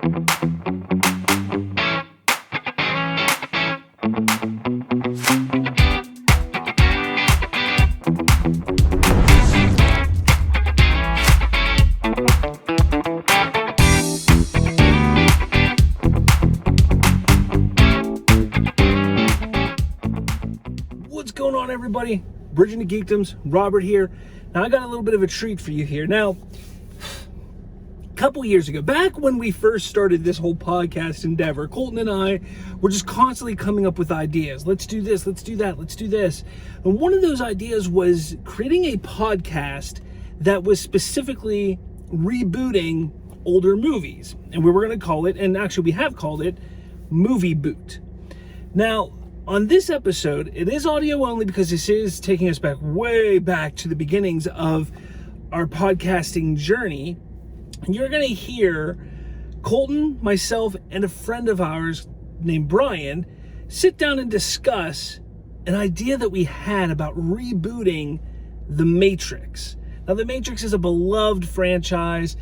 What's going on, everybody? Bridging the Geekdoms, Robert here. Now, I got a little bit of a treat for you here. Now, a couple years ago, back when we first started this whole podcast endeavor, Colton and I were just constantly coming up with ideas. Let's do this, let's do that, let's do this. And one of those ideas was creating a podcast that was specifically rebooting older movies. And we were going to call it, and actually we have called it, Movie Boot. Now, on this episode, it is audio only because this is taking us way back to the beginnings of our podcasting journey. And you're going to hear Colton, myself, and a friend of ours named Brian sit down and discuss an idea that we had about rebooting The Matrix. Now, The Matrix is a beloved franchise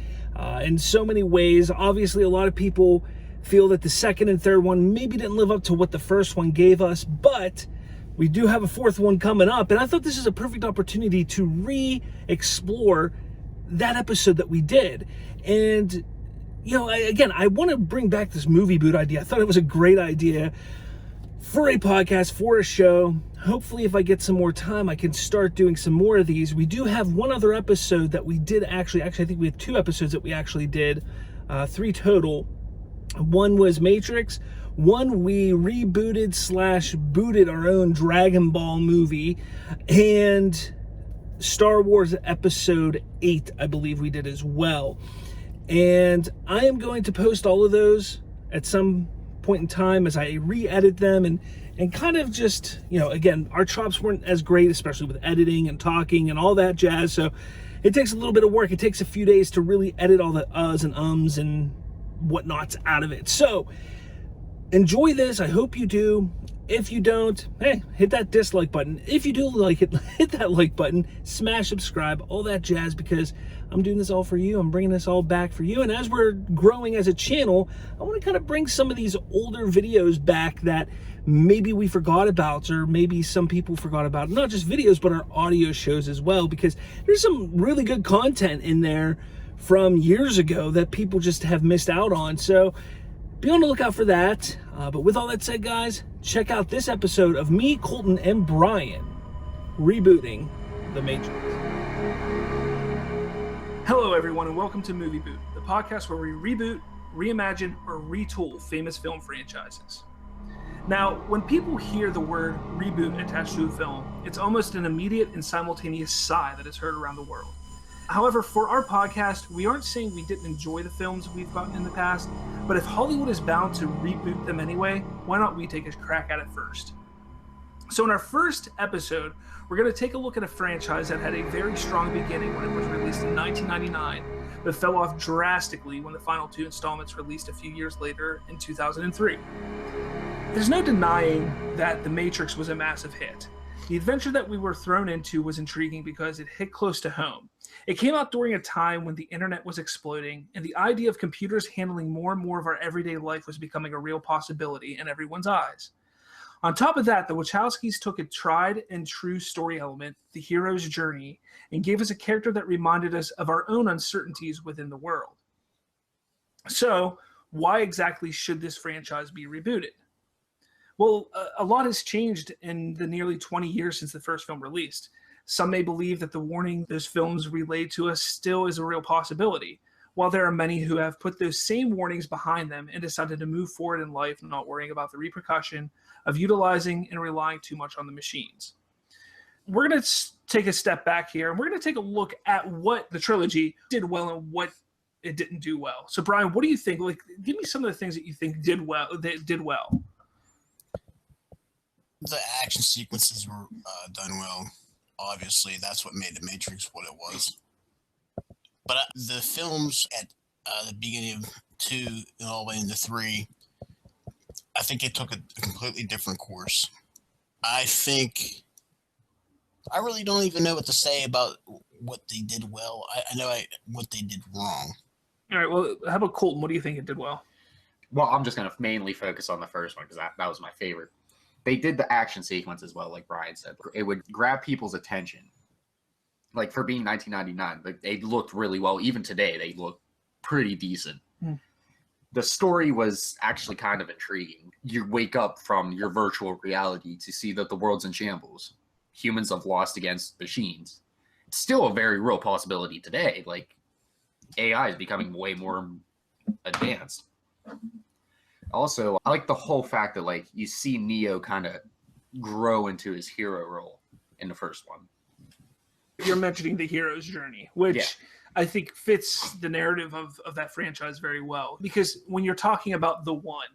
in so many ways. Obviously, a lot of people feel that the second and third one maybe didn't live up to what the first one gave us, but we do have a fourth one coming up, and I thought this is a perfect opportunity to re-explore that episode that we did. And, you know, I want to bring back this movie boot idea. I thought it was a great idea for a podcast, for a show. Hopefully, if I get some more time, I can start doing some more of these. We do have one other episode that we did actually I think we have two episodes that we actually did, 3 total. One was Matrix. One, we rebooted/booted our own Dragon Ball movie. And Star Wars Episode 8, I believe we did as well. And I am going to post all of those at some point in time as I re-edit them and kind of just, you know, again, our chops weren't as great, especially with editing and talking and all that jazz. So it takes a little bit of work. It takes a few days to really edit all the uhs and ums and whatnots out of it. So enjoy this. I hope you do. If you don't, hey, hit that dislike button. If you do like it, hit that like button, smash subscribe, all that jazz, because I'm doing this all for you. I'm bringing this all back for you. And as we're growing as a channel, I want to kind of bring some of these older videos back that maybe we forgot about, or maybe some people forgot about, not just videos, but our audio shows as well, because there's some really good content in there from years ago that people just have missed out on. So be on the lookout for that. But with all that said, guys, check out this episode of me, Colton, and Brian rebooting The Matrix. Hello, everyone, and welcome to Movie Boot, the podcast where we reboot, reimagine, or retool famous film franchises. Now, when people hear the word reboot attached to a film, it's almost an immediate and simultaneous sigh that is heard around the world. However, for our podcast, we aren't saying we didn't enjoy the films we've gotten in the past, but if Hollywood is bound to reboot them anyway, why not we take a crack at it first? So in our first episode, we're going to take a look at a franchise that had a very strong beginning when it was released in 1999, but fell off drastically when the final 2 installments released a few years later in 2003. There's no denying that The Matrix was a massive hit. The adventure that we were thrown into was intriguing because it hit close to home. It came out during a time when the internet was exploding, and the idea of computers handling more and more of our everyday life was becoming a real possibility in everyone's eyes. On top of that, the Wachowskis took a tried and true story element, the hero's journey, and gave us a character that reminded us of our own uncertainties within the world. So, why exactly should this franchise be rebooted? Well, a lot has changed in the nearly 20 years since the first film released. Some may believe that the warning those films relayed to us still is a real possibility, while there are many who have put those same warnings behind them and decided to move forward in life, not worrying about the repercussion of utilizing and relying too much on the machines. We're going to take a step back here, and we're going to take a look at what the trilogy did well and what it didn't do well. So, Brian, what do you think? Like, give me some of the things that you think did well. The action sequences were done well. Obviously, that's what made The Matrix what it was. But the films at the beginning of 2 and all the way into 3, I think it took a completely different course. I really don't even know what to say about what they did well. I know what they did wrong. All right, well, how about Colton? What do you think it did well? well, I'm just going to mainly focus on the first one because that was my favorite. They did the action sequence as well, like Brian said. It would grab people's attention. Like, for being 1999, they looked really well. Even today, they look pretty decent. The story was actually kind of intriguing. You wake up from your virtual reality to see that the world's in shambles. Humans have lost against machines. It's still a very real possibility today. Like, AI is becoming way more advanced. Also, I like the whole fact that, like, you see Neo kind of grow into his hero role in the first one. You're mentioning the hero's journey, which I think fits the narrative of that franchise very well. Because when you're talking about the one,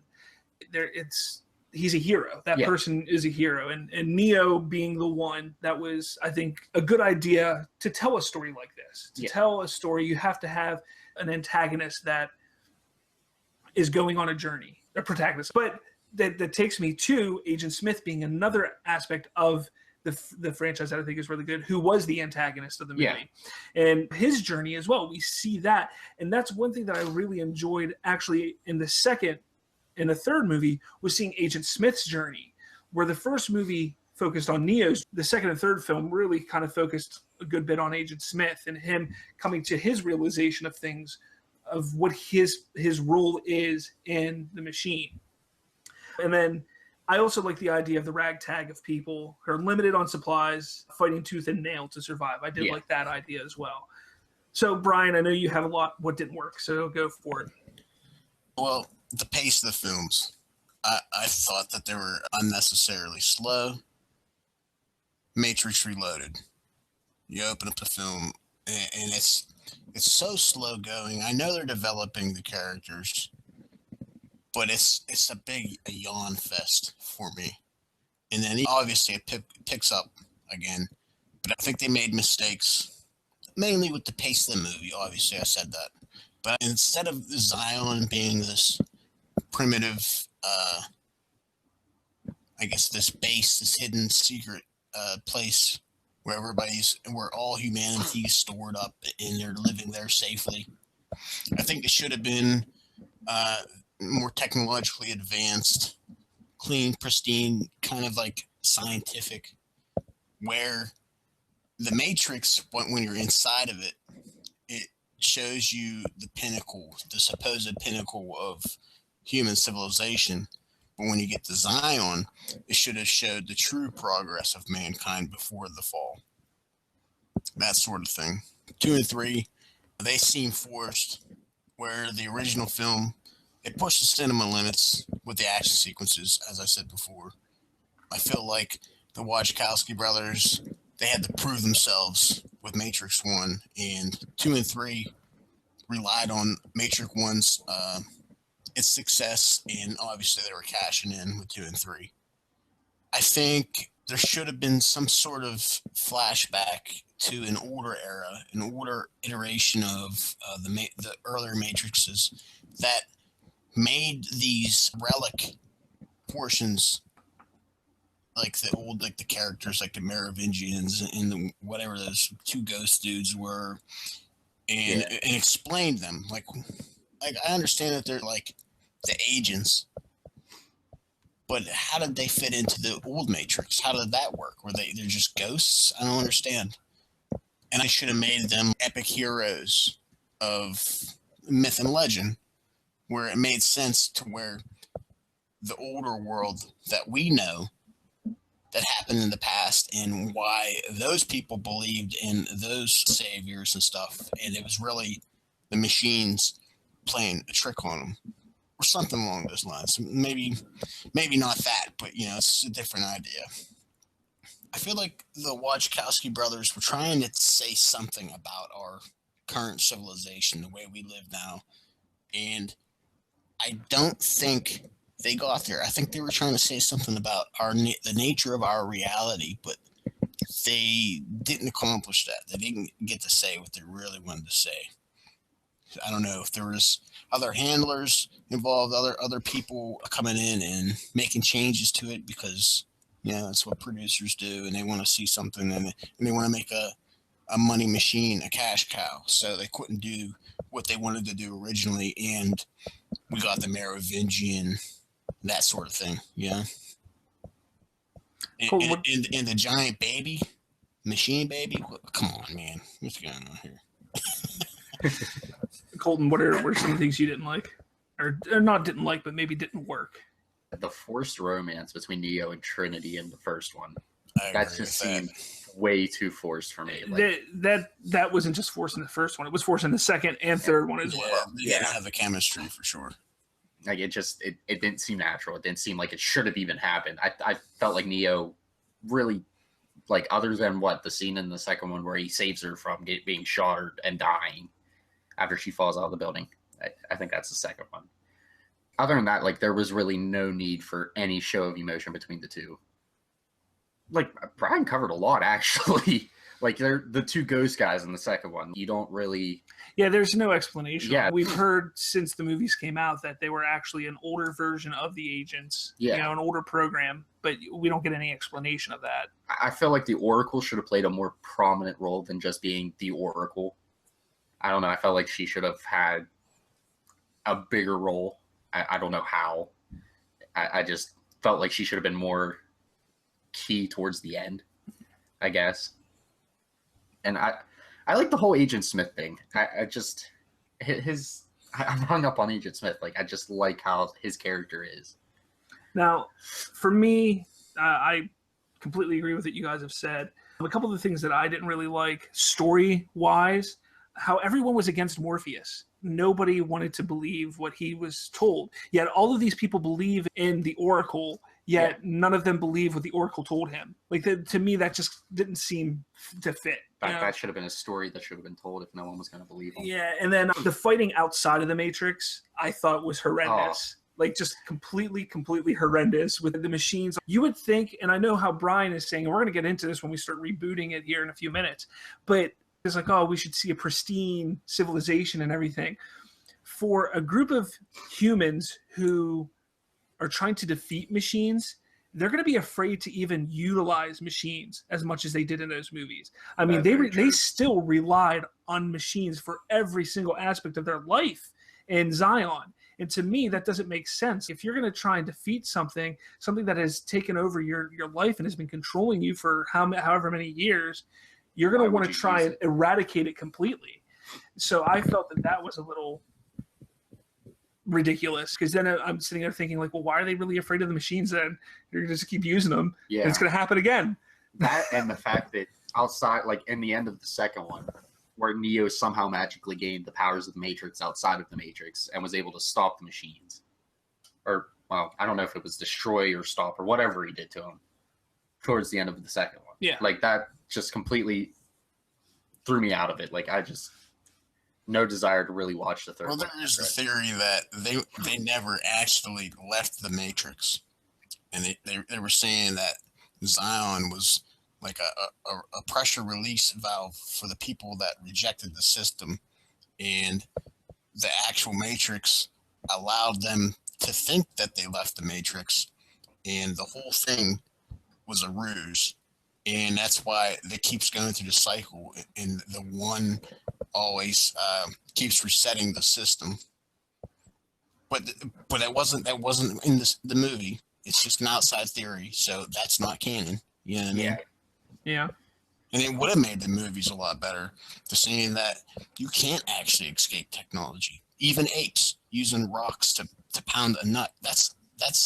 he's a hero. That person is a hero. And Neo being the one, that was, I think, a good idea to tell a story like this. To tell a story, you have to have an antagonist that is going on a journey, a protagonist. But that takes me to Agent Smith being another aspect of the franchise that I think is really good, who was the antagonist of the movie. And his journey as well. We see that. And that's one thing that I really enjoyed actually in the second and the third movie, was seeing Agent Smith's journey, where the first movie focused on Neo's. The second and third film really kind of focused a good bit on Agent Smith and him coming to his realization of things, of what his role is in the machine. And then I also like the idea of the ragtag of people who are limited on supplies, fighting tooth and nail to survive. I did like that idea as well. So, Brian, I know you have a lot what didn't work, so go for it. Well, the pace of the films. I thought that they were unnecessarily slow. Matrix Reloaded. You open up the film, and it's so slow going. I know they're developing the characters, but it's a yawn fest for me. And then obviously it picks up again. But I think they made mistakes, mainly with the pace of the movie. Obviously, I said that. But instead of Zion being this primitive, I guess this base, this hidden secret place where all humanity is stored up and they're living there safely, I think it should have been more technologically advanced, clean, pristine, kind of like scientific, where the Matrix, when you're inside of it, it shows you the pinnacle, the supposed pinnacle of human civilization. But when you get to Zion, it should have showed the true progress of mankind before the fall. That sort of thing. 2 and 3, they seem forced, where the original film, it pushed the cinema limits with the action sequences, as I said before. I feel like the Wachowski brothers, they had to prove themselves with Matrix 1, and 2 and 3 relied on Matrix 1's its success, and obviously they were cashing in with 2 and 3. I think there should have been some sort of flashback to an older era, an older iteration of the earlier Matrixes that made these relic portions, like the characters, like the Merovingians and the whatever those two ghost dudes were, and explained them. Like I understand that they're like the agents, but how did they fit into the old Matrix? How did that work? They're just ghosts? I don't understand. And I should have made them epic heroes of myth and legend, where it made sense to where the older world that we know that happened in the past and why those people believed in those saviors and stuff. And it was really the machines playing a trick on them or something along those lines. Maybe not that, but it's a different idea. I feel like the Wachowski brothers were trying to say something about our current civilization, the way we live now. And I don't think they got there. I think they were trying to say something about the nature of our reality, but they didn't accomplish that. They didn't get to say what they really wanted to say. I don't know if there was other handlers involved, other people coming in and making changes to it, because that's what producers do, and they want to see something, and they want to make a money machine, a cash cow. So they couldn't do what they wanted to do originally, and we got the Merovingian, that sort of thing, yeah. Cool. And the giant baby, machine baby. Come on, man, what's going on here? Colton, what are some of the things you didn't like, or not didn't like, but maybe didn't work? The forced romance between Neo and Trinity in the first one. That just seemed way too forced for me. Like, that wasn't just forced in the first one; it was forced in the second and third one as well. They didn't have the chemistry for sure. Like it didn't seem natural. It didn't seem like it should have even happened. I felt like Neo really, like, other than the scene in the second one where he saves her from being shot and dying after she falls out of the building. I think that's the second one. Other than that, like, there was really no need for any show of emotion between the two. Like, Brian covered a lot, actually. Like, they're the two ghost guys in the second one. You don't really... Yeah, there's no explanation. Yeah. We've heard since the movies came out that they were actually an older version of the agents. Yeah. You know, an older program, but we don't get any explanation of that. I feel like the Oracle should have played a more prominent role than just being the Oracle. I don't know. I felt like she should have had a bigger role. I don't know how. I just felt like she should have been more key towards the end, I guess. And I like the whole Agent Smith thing. I'm hung up on Agent Smith. Like, I just like how his character is. Now, for me, I completely agree with what you guys have said. A couple of the things that I didn't really like, story-wise, how everyone was against Morpheus. Nobody wanted to believe what he was told. Yet all of these people believe in the Oracle, yet none of them believe what the Oracle told him. Like, to me, that just didn't seem to fit. That should have been a story that should have been told if no one was going to believe him. Yeah, and then the fighting outside of the Matrix, I thought was horrendous. Like, just completely horrendous with the machines. You would think, and I know how Brian is saying, and we're going to get into this when we start rebooting it here in a few minutes, but it's like, oh, we should see a pristine civilization and everything. For a group of humans who are trying to defeat machines, they're going to be afraid to even utilize machines as much as they did in those movies. I mean, they still relied on machines for every single aspect of their life in Zion. And to me, that doesn't make sense. If you're going to try and defeat something that has taken over your life and has been controlling you for however many years, you're going to want to try and eradicate it completely. So I felt that was a little ridiculous, because then I'm sitting there thinking, like, well, why are they really afraid of the machines then? You're going to just keep using them, and it's going to happen again. That, and the fact that outside, like in the end of the second one, where Neo somehow magically gained the powers of the Matrix outside of the Matrix and was able to stop the machines. Or, well, I don't know if it was destroy or stop or whatever he did to him towards the end of the second one. Yeah. Like, that just completely threw me out of it. Like, no desire to really watch the third one. Well, there is the theory that they never actually left the Matrix. And they were saying that Zion was like a pressure release valve for the people that rejected the system. And the actual Matrix allowed them to think that they left the Matrix. And the whole thing was a ruse. And that's why it keeps going through the cycle. And the one always keeps resetting the system. But that wasn't in the movie. It's just an outside theory, so that's not canon. You know what I mean? Yeah. And it would have made the movies a lot better to seeing that you can't actually escape technology. Even apes using rocks to pound a nut. That's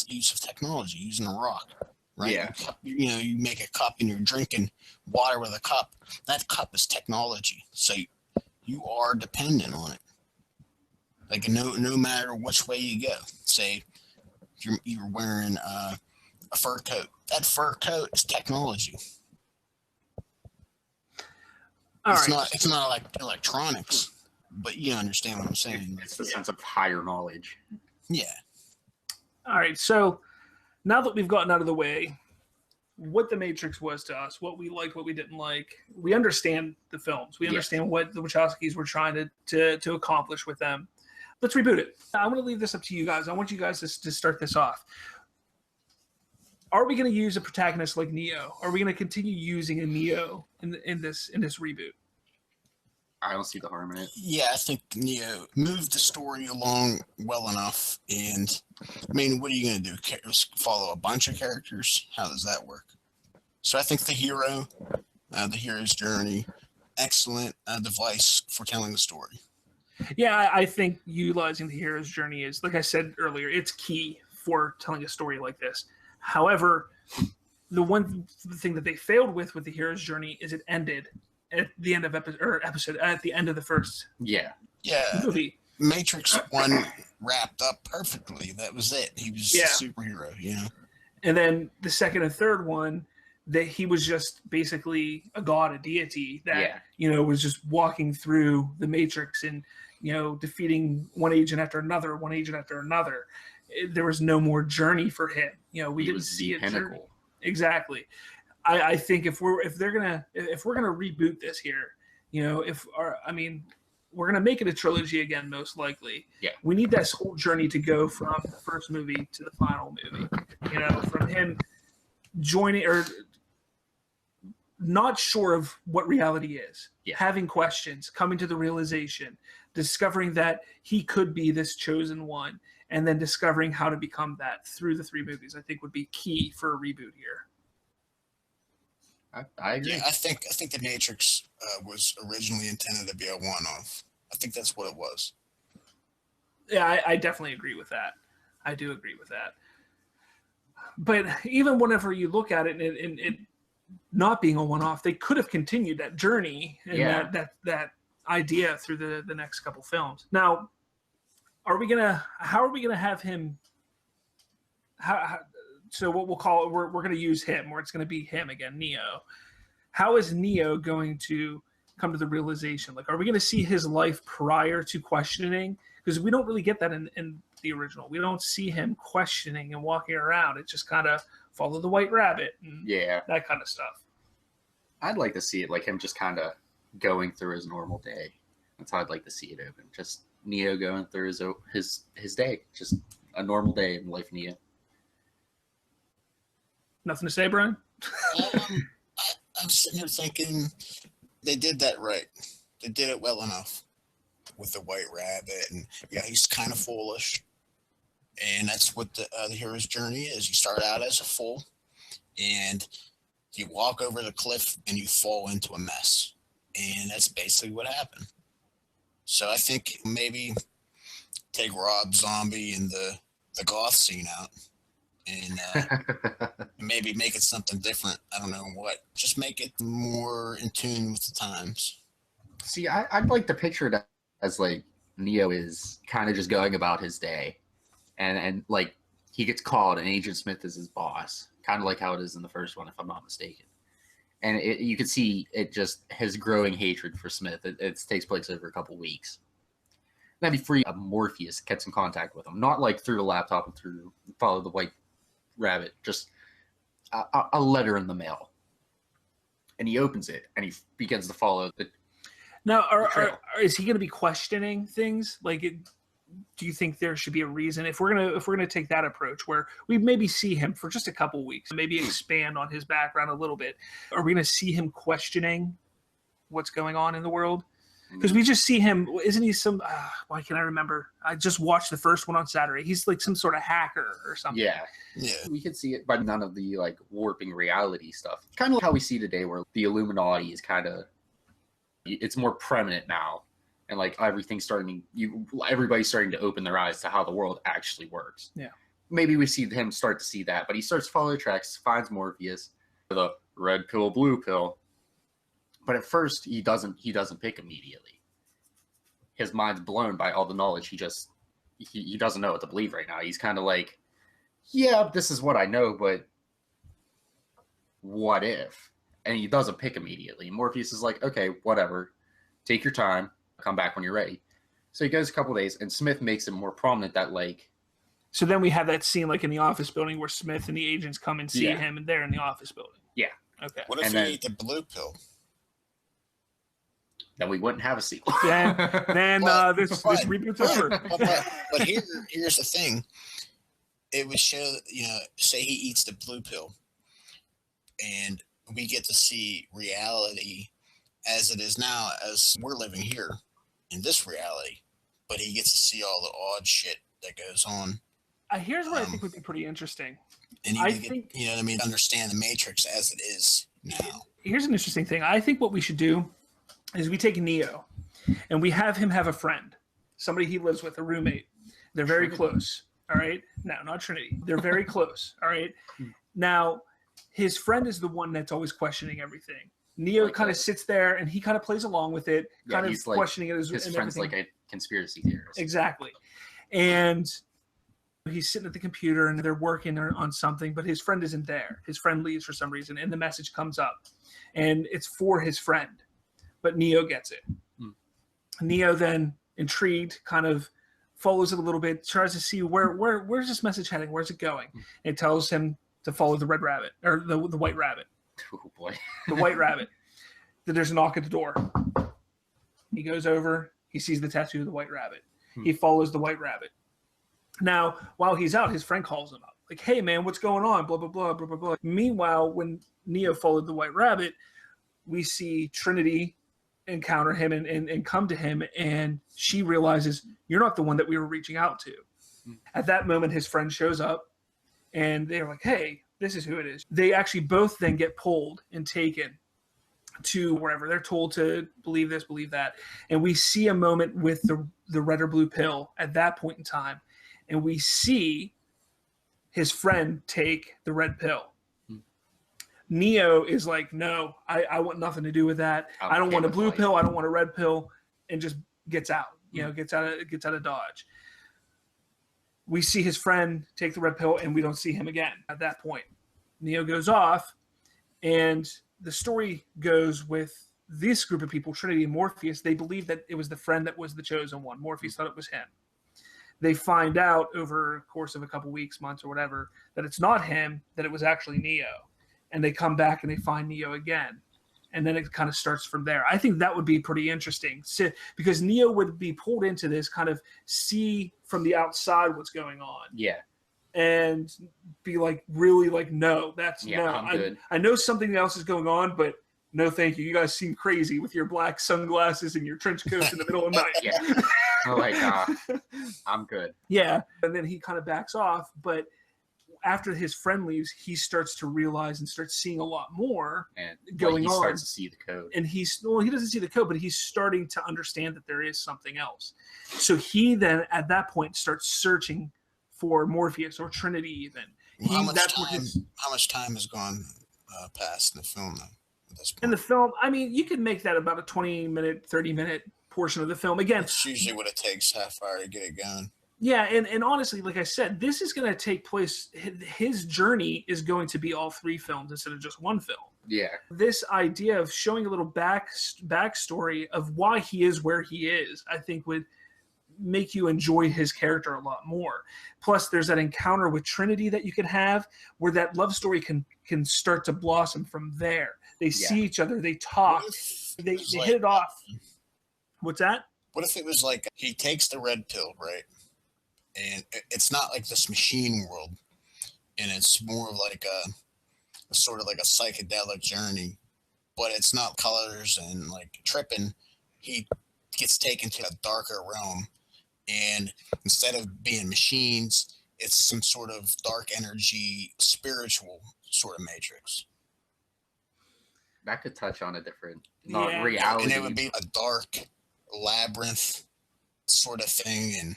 use of technology, using a rock. Right? Yeah. You make a cup and you're drinking water with a cup. That cup is technology. So you are dependent on it. Like, no matter which way you go. Say you're wearing a fur coat. That fur coat is technology. It's not like electronics, but you understand what I'm saying. It's the sense of higher knowledge. Yeah. All right, so now that we've gotten out of the way what the Matrix was to us, what we liked, what we didn't like, we understand the films. We understand what the Wachowskis were trying to accomplish with them. Let's reboot it. I'm going to leave this up to you guys. I want you guys to start this off. Are we going to use a protagonist like Neo? Are we going to continue using a Neo in this reboot? I don't see the harm in it. Yeah, I think Neo moved the story along well enough. And I mean, what are you going to do? Follow a bunch of characters? How does that work? So I think the hero's journey, excellent device for telling the story. Yeah, I think utilizing the hero's journey is, like I said earlier, it's key for telling a story like this. However, the thing that they failed with the hero's journey is it ended at the end of episode at the end of the first movie. Matrix 1 wrapped up perfectly. That was it. He was a superhero, you know. And then the second and third one, that he was just basically a god, a deity that was just walking through the Matrix and defeating one agent after another. There was no more journey for him. We didn't see a journey. Exactly. I think if we're gonna reboot this here, we're gonna make it a trilogy again, most likely. Yeah. We need this whole journey to go from the first movie to the final movie. From him joining or not sure of what reality is, having questions, coming to the realization, discovering that he could be this chosen one, and then discovering how to become that through the 3 movies, I think would be key for a reboot here. I agree. Yeah, I think the Matrix was originally intended to be a one-off. I think that's what it was. Yeah, I definitely agree with that. I do agree with that. But even whenever you look at it and it not being a one-off, they could have continued that journey and that idea through the next couple films. Now, how are we gonna have him? So what we'll call it, we're going to use him, or it's going to be him again, Neo. How is Neo going to come to the realization? Like, are we going to see his life prior to questioning? Because we don't really get that in the original. We don't see him questioning and walking around. It's just kind of follow the white rabbit and that kind of stuff. I'd like to see it like him just kind of going through his normal day. That's how I'd like to see it open. Just Neo going through his day. Just a normal day in life, Neo. Nothing to say, Brian? I'm sitting here thinking they did that right. They did it well enough with the white rabbit, and he's kind of foolish, and that's what the hero's journey is. You start out as a fool, and you walk over the cliff, and you fall into a mess, and that's basically what happened. So I think maybe take Rob Zombie and the goth scene out. And maybe make it something different. I don't know what. Just make it more in tune with the times. See, I'd like to picture it as like Neo is kind of just going about his day, and like he gets called, and Agent Smith is his boss, kind of like how it is in the first one, if I'm not mistaken. And you can see it just his growing hatred for Smith. It takes place over a couple weeks. That'd be free. Morpheus gets in contact with him, not like through the laptop and through follow the white rabbit, just a letter in the mail, and he opens it and he begins to follow the. Now, is he going to be questioning things? Like, do you think there should be a reason if we're gonna take that approach where we maybe see him for just a couple weeks, maybe expand on his background a little bit? Are we going to see him questioning what's going on in the world? Because we just see him, isn't he some, why can't I remember? I just watched the first one on Saturday. He's like some sort of hacker or something. Yeah. We could see it, but none of the like warping reality stuff. Kind of like how we see today where the Illuminati is kind of, it's more prominent now. And like everybody's starting to open their eyes to how the world actually works. Yeah. Maybe we see him start to see that, but he starts to follow the tracks, finds Morpheus, the red pill, blue pill. But at first, he doesn't pick immediately. His mind's blown by all the knowledge. He doesn't know what to believe right now. He's kind of like, yeah, this is what I know, but what if? And he doesn't pick immediately. Morpheus is like, okay, whatever. Take your time. Come back when you're ready. So he goes a couple of days, and Smith makes it more prominent that like. So then we have that scene like in the office building where Smith and the agents come and see him, and they're in the office building. Yeah. Okay. What if he ate the blue pill? Then we wouldn't have a sequel. Then this reboot's over. But here's the thing. It would show, say he eats the blue pill, and we get to see reality as it is now, as we're living here in this reality. But he gets to see all the odd shit that goes on. Here's what I think would be pretty interesting. And you know what I mean? Understand the Matrix as it is now. Here's an interesting thing. I think what we should do is we take Neo and we have him have a friend, somebody he lives with, a roommate. They're very close. All right. No, not Trinity. They're very close. All right. Now, his friend is the one that's always questioning everything. Neo kind of sits there and he kind of plays along with it, kind of questioning it. His friend's like a conspiracy theorist. Exactly. And he's sitting at the computer and they're working on something, but his friend isn't there. His friend leaves for some reason, and the message comes up, and it's for his friend, but Neo gets it. Neo then, intrigued, kind of follows it a little bit, tries to see where's this message heading, where's it going, and it tells him to follow the red rabbit, or the white rabbit. Oh boy. The white rabbit. That there's a knock at the door. He goes over, he sees the tattoo of the white rabbit. He follows the white rabbit. Now, while he's out, his friend calls him up. Like, hey, man, what's going on? Blah, blah, blah, blah, blah, blah. Meanwhile, when Neo followed the white rabbit, we see Trinity encounter him and come to him, and she realizes, you're not the one that we were reaching out to. At that moment, his friend shows up, and they're like, hey, this is who it is. They actually both then get pulled and taken to wherever. They're told to believe this, believe that. And we see a moment with the red or blue pill at that point in time. And we see his friend take the red pill. Neo is like, no, I want nothing to do with that. I don't want a blue pill. I don't want a red pill, and just gets out. Gets out of Dodge. We see his friend take the red pill, and we don't see him again at that point. Neo goes off, and the story goes with this group of people, Trinity and Morpheus. They believe that it was the friend that was the chosen one. Morpheus thought it was him. They find out over the course of a couple weeks, months, or whatever, that it's not him, that it was actually Neo. And they come back and they find Neo again. And then it kind of starts from there. I think that would be pretty interesting, because Neo would be pulled into this, kind of see from the outside what's going on. Yeah. And be like, really like, no, that's no. I'm good. I know something else is going on, but no, thank you. You guys seem crazy with your black sunglasses and your trench coats in the middle of the night. Yeah. Oh my God. I'm good. Yeah. And then he kind of backs off. But after his friend leaves, he starts to realize and starts seeing a lot more going on. He starts to see the code. And he doesn't see the code, but he's starting to understand that there is something else. So he then, at that point, starts searching for Morpheus or Trinity even. How much time has gone past in the film, though? In the film, I mean, you could make that about a 20-minute, 30-minute portion of the film. Again, it's usually what it takes, half hour to get it going. Yeah, and honestly, like I said, this is going to take place. His journey is going to be all three films instead of just one film. Yeah. This idea of showing a little backstory of why he is where he is, I think would make you enjoy his character a lot more. Plus, there's that encounter with Trinity that you can have where that love story can start to blossom from there. They see each other, they talk, they hit it off. What's that? What if it was like he takes the red pill, right? And it's not like this machine world, and it's more of like a sort of like a psychedelic journey, but it's not colors and like tripping. He gets taken to a darker realm, and instead of being machines, it's some sort of dark energy, spiritual sort of Matrix. That could touch on a different reality. And it would be a dark labyrinth sort of thing,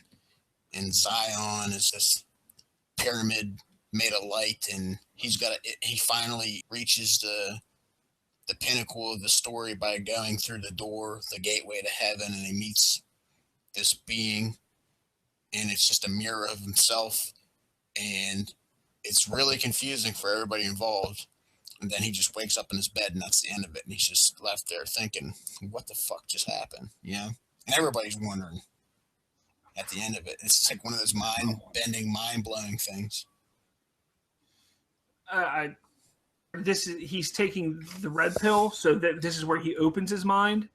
and Zion is this pyramid made of light, and he finally reaches the pinnacle of the story by going through the door, the gateway to heaven, and he meets this being, and it's just a mirror of himself, and it's really confusing for everybody involved. And then he just wakes up in his bed, and that's the end of it, and he's just left there thinking, what the fuck just happened, And everybody's wondering at the end of it. It's just like one of those mind-bending, mind-blowing things. He's taking the red pill, so that this is where he opens his mind.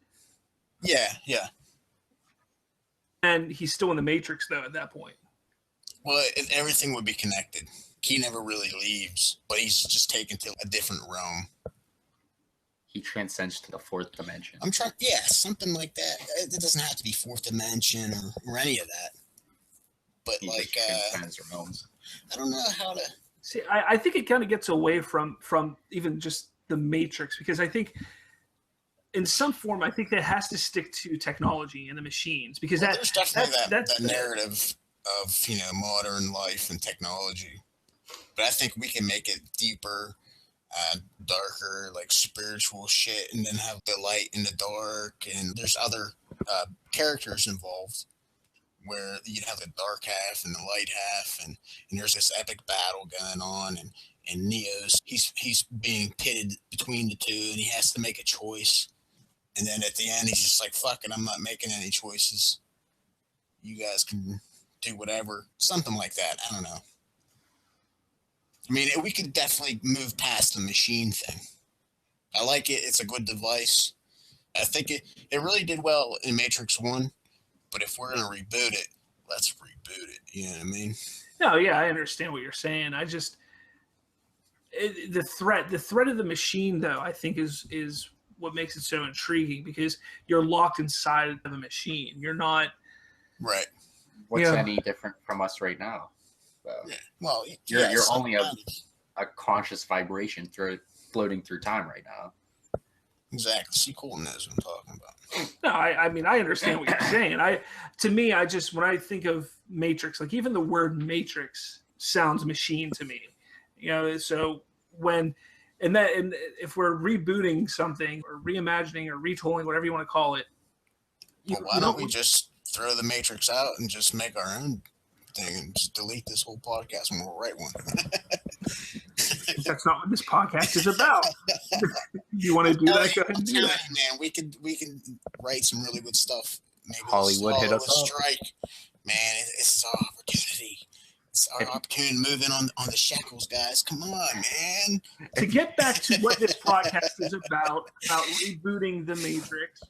Yeah. And he's still in the Matrix, though, at that point. Well, everything would be connected. He never really leaves, but he's just taken to a different realm. he transcends to the fourth dimension. I'm trying, yeah, something like that. It doesn't have to be fourth dimension or any of that. But He like, just transcends realms. I don't know how to. See, I think it kind of gets away from even just the Matrix, because I think in some form, I think that has to stick to technology and the machines, because there's definitely that's that narrative of modern life and technology, but I think we can make it deeper, darker, like spiritual shit, and then have the light and the dark, and there's other characters involved where you'd have the dark half and the light half, and there's this epic battle going on, and Neo's he's being pitted between the two, and he has to make a choice, and then at the end he's just like, fuck it, I'm not making any choices, you guys can do whatever, something like that. I don't know. I mean, we could definitely move past the machine thing. I like it. It's a good device. I think it really did well in Matrix 1. But if we're going to reboot it, let's reboot it. You know what I mean? No, yeah, I understand what you're saying. I just the threat of the machine, though, I think is what makes it so intriguing, because you're locked inside of a machine. You're not right. What's any different from us right now? Yeah. Well, you're only a conscious vibration floating through time right now. Exactly. See, Colton knows what I'm talking about. No, I mean, I understand what you're saying. To me, when I think of Matrix, like even the word Matrix sounds machine to me. So and if we're rebooting something or reimagining or retooling, whatever you want to call it. Well, why don't we just throw the Matrix out and just make our own thing and just delete this whole podcast and we'll write one? That's not what this podcast is about. You want to do that? Go ahead and do that. Man, we can write some really good stuff. Maybe Hollywood hit us up. Strike. Man, it's our opportunity. It's our opportunity to move in on the shackles, guys. Come on, man. To get back to what this podcast is about rebooting the Matrix.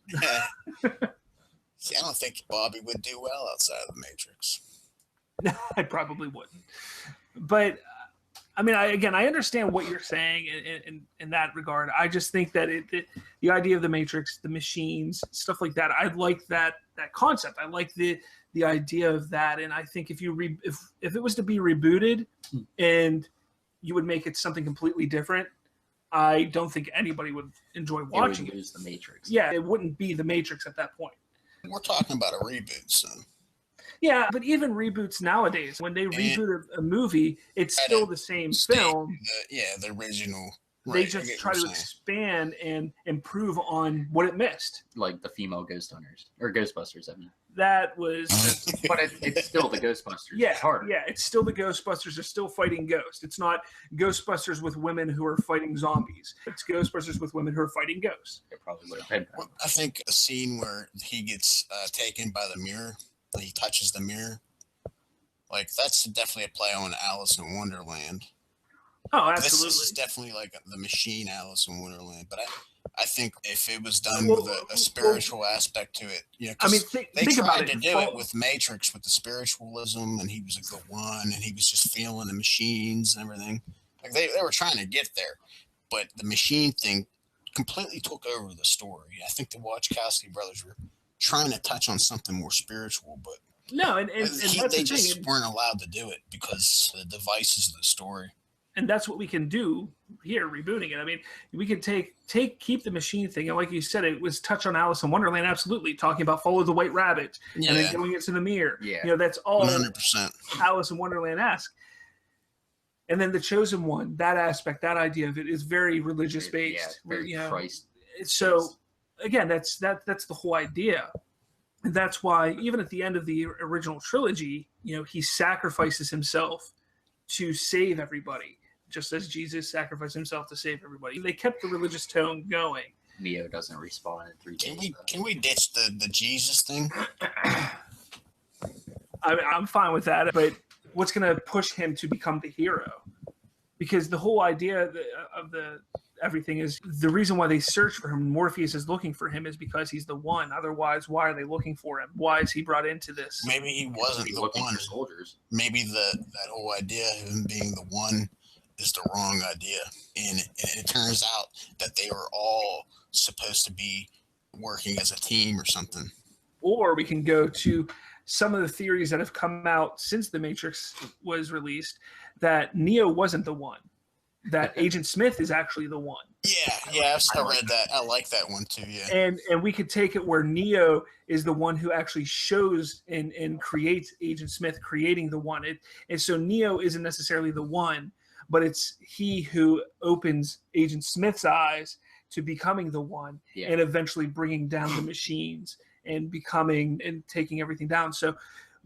See, I don't think Bobby would do well outside of the Matrix. I probably wouldn't. But I mean, I understand what you're saying in that regard. I just think that the idea of the Matrix, the machines, stuff like that, I like that concept. I like the idea of that, and I think if it was to be rebooted and you would make it something completely different, I don't think anybody would enjoy watching it. It would lose the Matrix. Yeah, it wouldn't be the Matrix at that point. We're talking about a reboot, so. Yeah, but even reboots nowadays, when they reboot a movie, it's still the same film. The original. They just try to expand and improve on what it missed. Like the female ghost hunters or Ghostbusters, I mean. That was, but it's still the Ghostbusters. Yeah, it's harder. Yeah, it's still the Ghostbusters. They're still fighting ghosts. It's not Ghostbusters with women who are fighting zombies. It's Ghostbusters with women who are fighting ghosts. It probably would have been. Well, I think a scene where he gets taken by the mirror, and he touches the mirror, like that's definitely a play on Alice in Wonderland. Oh, absolutely. This is definitely like the machine Alice in Wonderland, but I think if it was done with a spiritual aspect to it, I mean, they think tried about to do it with Matrix, with the spiritualism, and he was like the one, and he was just feeling the machines and everything. Like they were trying to get there, but the machine thing completely took over the story. I think the Wachowski brothers were trying to touch on something more spiritual, but no, and that's they just weren't allowed to do it because the devices of the story. And that's what we can do here, rebooting it. I mean, we can keep the machine thing, and like you said, it was touch on Alice in Wonderland, absolutely, talking about follow the white rabbit and then going into the mirror. Yeah, that's all 100% Alice in Wonderland-esque. And then the Chosen One, that aspect, that idea of it is very religious based. Yeah, very Christ. So again, that's the whole idea. And that's why even at the end of the original trilogy, he sacrifices himself to save everybody, just as Jesus sacrificed himself to save everybody. They kept the religious tone going. Neo doesn't respawn in 3 days. Can we ditch the Jesus thing? I'm fine with that, but what's going to push him to become the hero? Because the whole idea of everything is the reason why they search for him. Morpheus is looking for him is because he's the one. Otherwise, why are they looking for him? Why is he brought into this? Maybe he wasn't the one. Soldiers. Maybe that whole idea of him being the one is the wrong idea. And it turns out that they were all supposed to be working as a team or something. Or we can go to some of the theories that have come out since The Matrix was released, that Neo wasn't the one, that Agent Smith is actually the one. Yeah, I read that. I like that one too, yeah. And we could take it where Neo is the one who actually shows and creates Agent Smith, creating the one. And so Neo isn't necessarily the one, but it's he who opens Agent Smith's eyes to becoming the one, and eventually bringing down the machines and becoming and taking everything down. So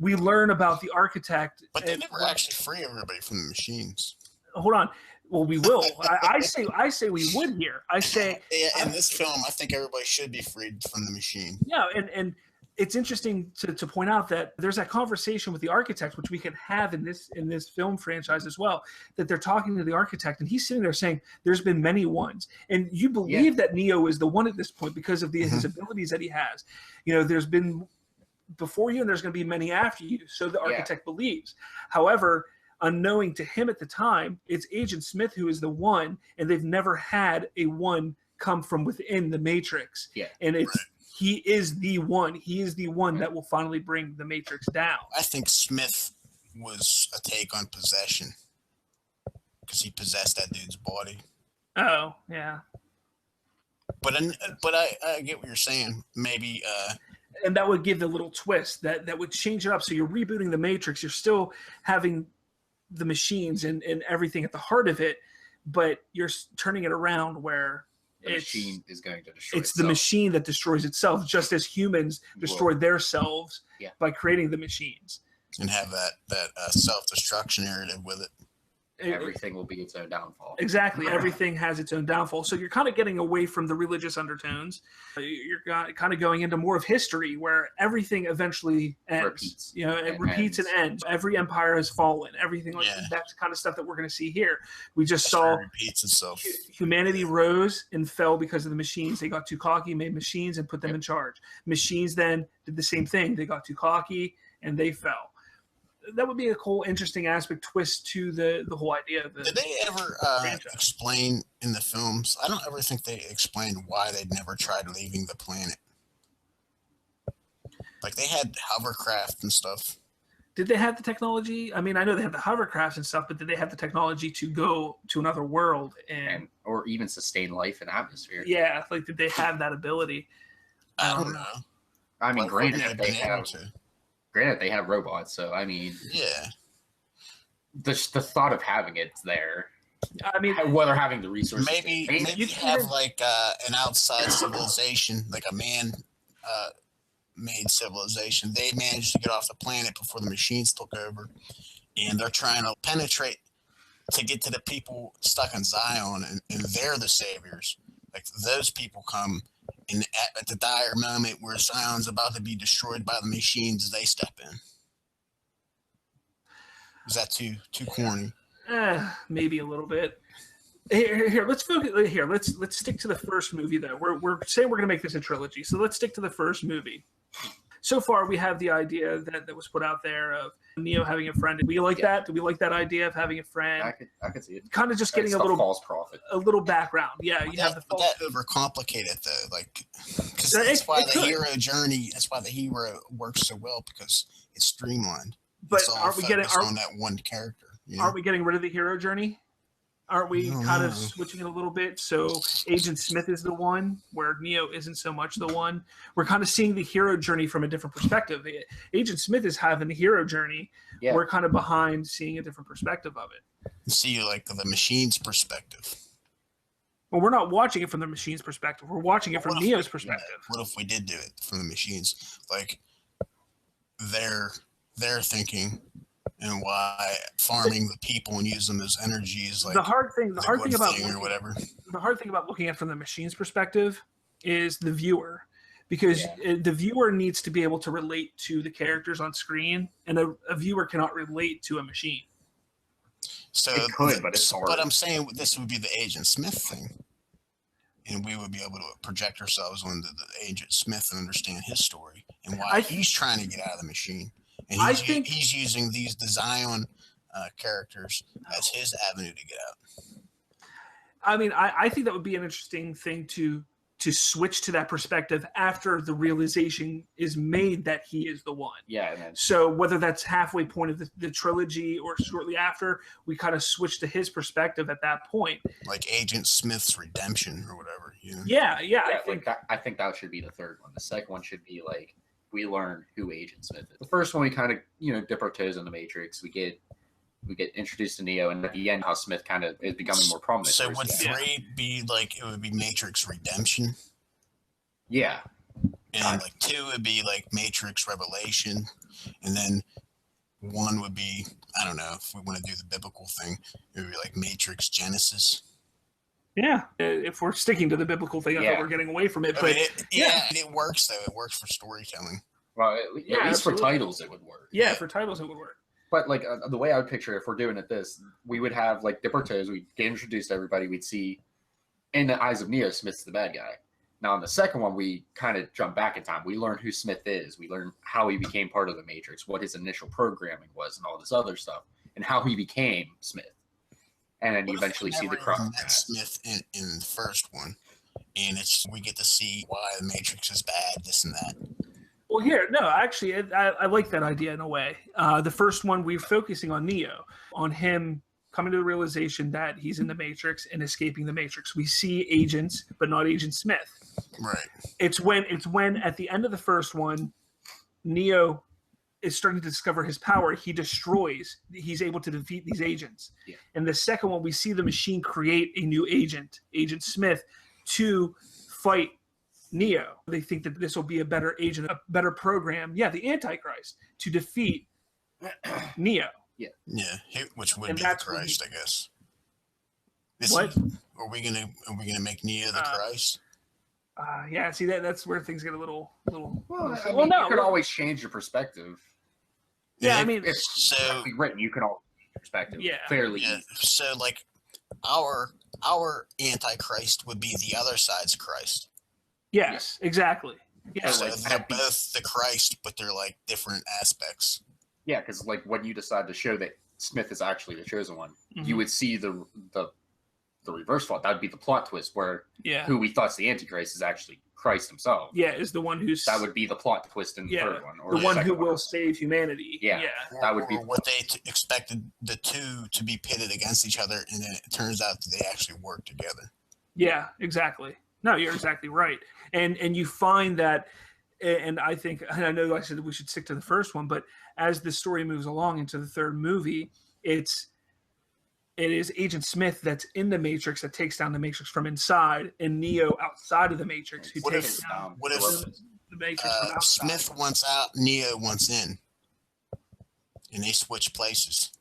we learn about the architect. But they never actually free everybody from the machines. Hold on. Well, we will. I say we would here. I say in this film, I think everybody should be freed from the machine. Yeah, and it's interesting to point out that there's that conversation with the architect, which we can have in this film franchise as well, that they're talking to the architect, and he's sitting there saying, there's been many ones. And you believe that Neo is the one at this point because of his abilities that he has. There's been before you, and there's going to be many after you. So the architect believes. However, unknowing to him at the time, it's Agent Smith who is the one, and they've never had a one come from within the Matrix. Yeah. And it's he is the one. He is the one that will finally bring the Matrix down. I think Smith was a take on possession because he possessed that dude's body. Oh, yeah. But I get what you're saying. Maybe. And that would give the little twist that would change it up. So you're rebooting the Matrix. You're still having the machines and everything at the heart of it, but you're turning it around where the machine is going to destroy itself. The machine that destroys itself, just as humans destroy themselves by creating the machines. And have that self-destruction narrative with it. Everything will be its own downfall. Exactly. Everything has its own downfall. So you're kind of getting away from the religious undertones. You're kind of going into more of history where everything eventually ends. Repeats. It repeats and ends. Every empire has fallen. Everything like that's the kind of stuff that we're going to see here. We just saw repeats itself. Humanity rose and fell because of the machines. They got too cocky, made machines, and put them in charge. Machines then did the same thing. They got too cocky and they fell. That would be a cool, interesting aspect twist to the whole idea of the. Did they ever explain in the films? I don't ever think they explained why they'd never tried leaving the planet. Like they had hovercraft and stuff. Did they have the technology? I mean, I know they had the hovercrafts and stuff, but did they have the technology to go to another world and or even sustain life in atmosphere? Yeah, like did they have that ability? I don't know. I mean, granted, they have robots, so I mean, the thought of having it's there. I mean, whether having the resources, maybe you have like an outside civilization, like a man made civilization. They managed to get off the planet before the machines took over, and they're trying to penetrate to get to the people stuck in Zion, and they're the saviors. Like those people come. And at the dire moment where Zion's about to be destroyed by the machines, they step in. Is that too corny? Maybe a little bit. Here, let's focus. Here, let's stick to the first movie though. We're saying we're going to make this a trilogy, so let's stick to the first movie. So far, we have the idea that was put out there of Neo having a friend. Do we like that? Do we like that idea of having a friend? I could see it. Kind of just getting a little false prophet, a little background. Yeah, you have the false. That overcomplicate it though, like because that's why the hero journey. That's why the hero works so well because it's streamlined. But aren't we getting on that one character? Aren't we getting rid of the hero journey? Aren't we kind of switching it a little bit? So Agent Smith is the one, where Neo isn't so much the one. We're kind of seeing the hero journey from a different perspective. Agent Smith is having the hero journey. Yeah. We're kind of behind seeing a different perspective of it. See, like the machine's perspective. Well, we're not watching it from the machine's perspective. We're watching it from Neo's perspective. What if we did do it from the machines? Like, they're thinking... and why farming the people and use them as energy is like the hard thing about looking at it from the machine's perspective is the viewer, because the viewer needs to be able to relate to the characters on screen, and a viewer cannot relate to a machine. So it could, but it's hard. But I'm saying this would be the Agent Smith thing, and we would be able to project ourselves onto the Agent Smith and understand his story and why he's trying to get out of the machine. And he's using the Zion characters as his avenue to get out. I mean, I think that would be an interesting thing to switch to that perspective after the realization is made that he is the one. Yeah. And then, So whether that's halfway point of the trilogy or shortly after, we kind of switch to his perspective at that point. Like Agent Smith's redemption or whatever. You know? Yeah, I think that should be the third one. The second one should be like we learn who Agent Smith is. The first one we kind of dip our toes in the Matrix. We get introduced to Neo, and at the end, how Smith kind of is becoming more prominent. So would 3 be like, it would be Matrix Redemption? Yeah. And like 2 would be like Matrix Revelation, and then 1 would be, I don't know, if we want to do the biblical thing, it would be like Matrix Genesis. Yeah, if we're sticking to the biblical thing, I thought we're getting away from it. But it works though. It works for storytelling. Well, at least for titles, it would work. Yeah, for titles, it would work. But like the way I would picture it, if we're doing it we would have like dip our toes, we'd get introduced to everybody, we'd see in the eyes of Neo, Smith's the bad guy. Now in the second one, we kind of jump back in time. We learn who Smith is. We learn how he became part of the Matrix, what his initial programming was, and all this other stuff, and how he became Smith. And then you eventually see the cross. Smith in the first one, and we get to see why the Matrix is bad, this and that. Well, actually, I like that idea in a way. The first one, we're focusing on Neo, on him coming to the realization that he's in the Matrix and escaping the Matrix. We see agents, but not Agent Smith. Right. It's when at the end of the first one, Neo is starting to discover his power. He's able to defeat these agents. Yeah. In the second one, we see the machine create a new agent, Agent Smith, to fight Neo. They think that this will be a better agent, a better program. Yeah, the Antichrist to defeat Neo. Yeah. Yeah, which would be the Christ, I guess. What? Are we gonna make Neo the Christ? Yeah. See, that's where things get a little. Well, you could always change your perspective. Yeah, I mean, it's so written. You can always change your perspective. Yeah. Fairly. Yeah. So like, our Antichrist would be the other side's Christ. Yes, exactly. Yeah. So they're both the Christ, but they're like different aspects. Yeah, because like when you decide to show that Smith is actually the chosen one, you would see the reverse plot. That would be the plot twist where who we thought's the Antichrist is actually Christ himself. Yeah, is the one who's that would be the plot twist in the third one, or the one who will save humanity. Yeah, that would be what they expected the two to be pitted against each other, and then it turns out that they actually work together. Yeah, exactly. No, you're exactly right. And you find that, and I think, and I know I said we should stick to the first one, but as the story moves along into the third movie, it is Agent Smith that's in the Matrix that takes down the Matrix from inside, and Neo outside of the Matrix who takes down the Matrix from outside. Smith wants out, Neo wants in, and they switch places.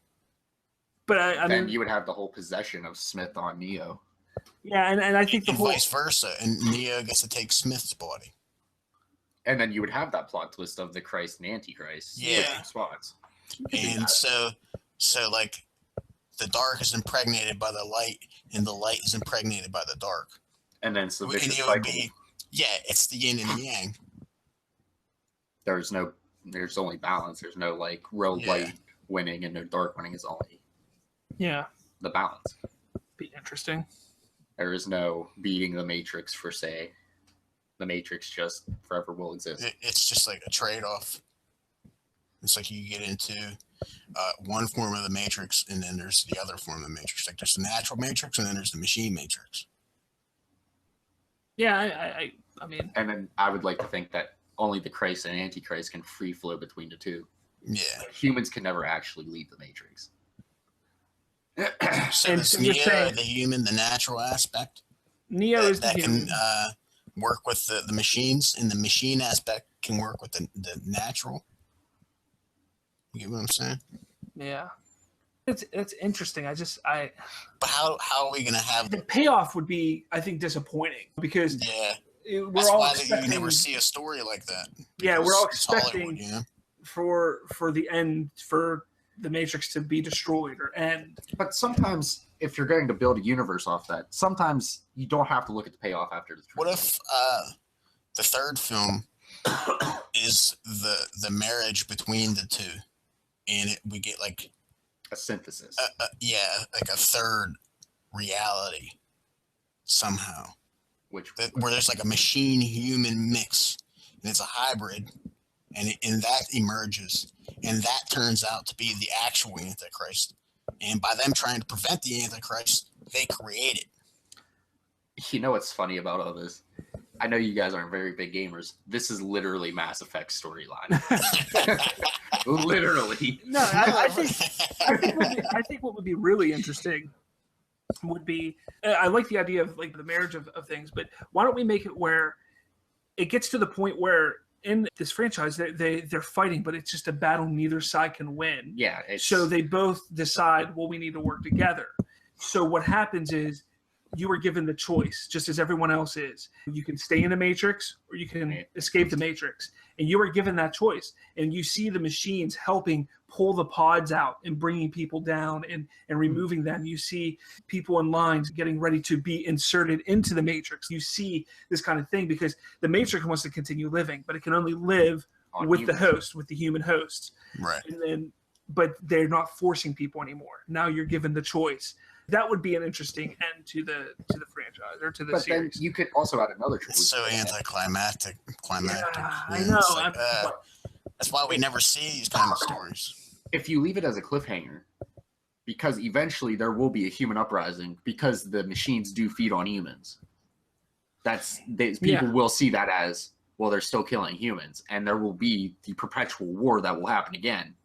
But I mean, you would have the whole possession of Smith on Neo. Yeah, and I think the whole vice versa, and Neo gets to take Smith's body. And then you would have that plot twist of the Christ and Antichrist. Yeah. Spots. And so like the dark is impregnated by the light, and the light is impregnated by the dark. And then so vicious it would be, it's the yin and the yang. There's only balance. There's no like real light winning and no dark winning. Is only the balance. Be interesting. There is no beating the Matrix per se. The Matrix just forever will exist. It's just like a trade-off. It's like you get into one form of the Matrix, and then there's the other form of the Matrix. Like there's the natural Matrix, and then there's the machine Matrix. Yeah, I mean... And then I would like to think that only the Christ and Antichrist can free flow between the two. Yeah. Like, humans can never actually leave the Matrix. So is Neo the human, the natural aspect? Neo is the human. That can work with the machines, and the machine aspect can work with the natural. You get what I'm saying? Yeah. It's interesting. But how are we gonna have the payoff would be, I think, disappointing because we're all expecting, you never see a story like that. Yeah, we're all expecting for the end for the Matrix to be destroyed or end. But sometimes, if you're going to build a universe off that, sometimes you don't have to look at the payoff after the truth. What if the third film is the marriage between the two, and we get like a synthesis. Yeah, like a third reality somehow. Where there's like a machine-human mix, and it's a hybrid, and that emerges, and that turns out to be the actual Antichrist. And by them trying to prevent the Antichrist, they create it. You know what's funny about all this? I know you guys aren't very big gamers. This is literally Mass Effect storyline. Literally. No, I think what would be really interesting would be, I like the idea of like the marriage of things, but why don't we make it where it gets to the point where in this franchise they're fighting, but it's just a battle neither side can win. Yeah. So they both decide, well, we need to work together. So what happens is you are given the choice, just as everyone else is. You can stay in the Matrix or you can escape the Matrix. And you are given that choice. And you see the machines helping pull the pods out and bringing people down and removing them. You see people in lines getting ready to be inserted into the Matrix. You see this kind of thing because the Matrix wants to continue living, but it can only live with humans. The host, with the human hosts. Right. But they're not forcing people anymore. Now you're given the choice. That would be an interesting end to the franchise or to the series. But then you could also add another trilogy. It's so anticlimactic. Yeah, I know. Like, that's why we never see these kind of stories. If you leave it as a cliffhanger, because eventually there will be a human uprising because the machines do feed on humans. People will see that as, well, they're still killing humans. And there will be the perpetual war that will happen again,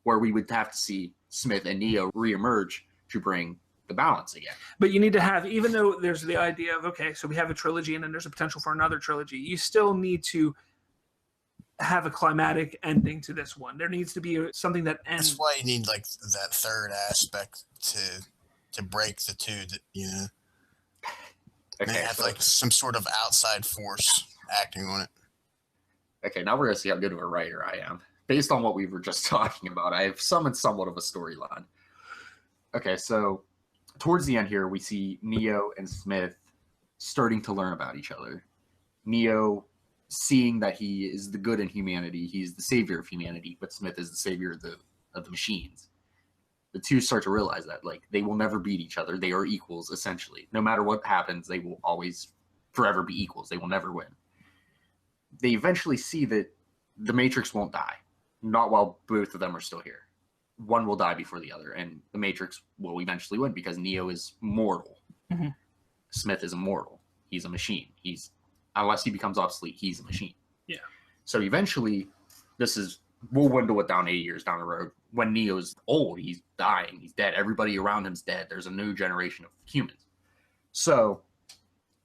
where we would have to see Smith and Neo reemerge to bring the balance again. But you need to have, even though there's the idea of, okay, so we have a trilogy and then there's a potential for another trilogy, you still need to have a climatic ending to this one. There needs to be something that ends. That's why you need like that third aspect to break the two, Okay, they have like some sort of outside force acting on it. Okay, now we're going to see how good of a writer I am. Based on what we were just talking about, I have summoned somewhat of a storyline. Okay, so towards the end here, we see Neo and Smith starting to learn about each other. Neo seeing that he is the good in humanity, he's the savior of humanity, but Smith is the savior of the machines. The two start to realize that, like, they will never beat each other. They are equals, essentially. No matter what happens, they will always forever be equals. They will never win. They eventually see that the Matrix won't die, not while both of them are still here. One will die before the other, and the Matrix will eventually win because Neo is mortal. Mm-hmm. Smith is immortal. He's a machine. Unless he becomes obsolete, he's a machine. Yeah. So eventually, we'll dwindle it down 80 years down the road. When Neo's old, he's dying, he's dead. Everybody around him's dead. There's a new generation of humans. So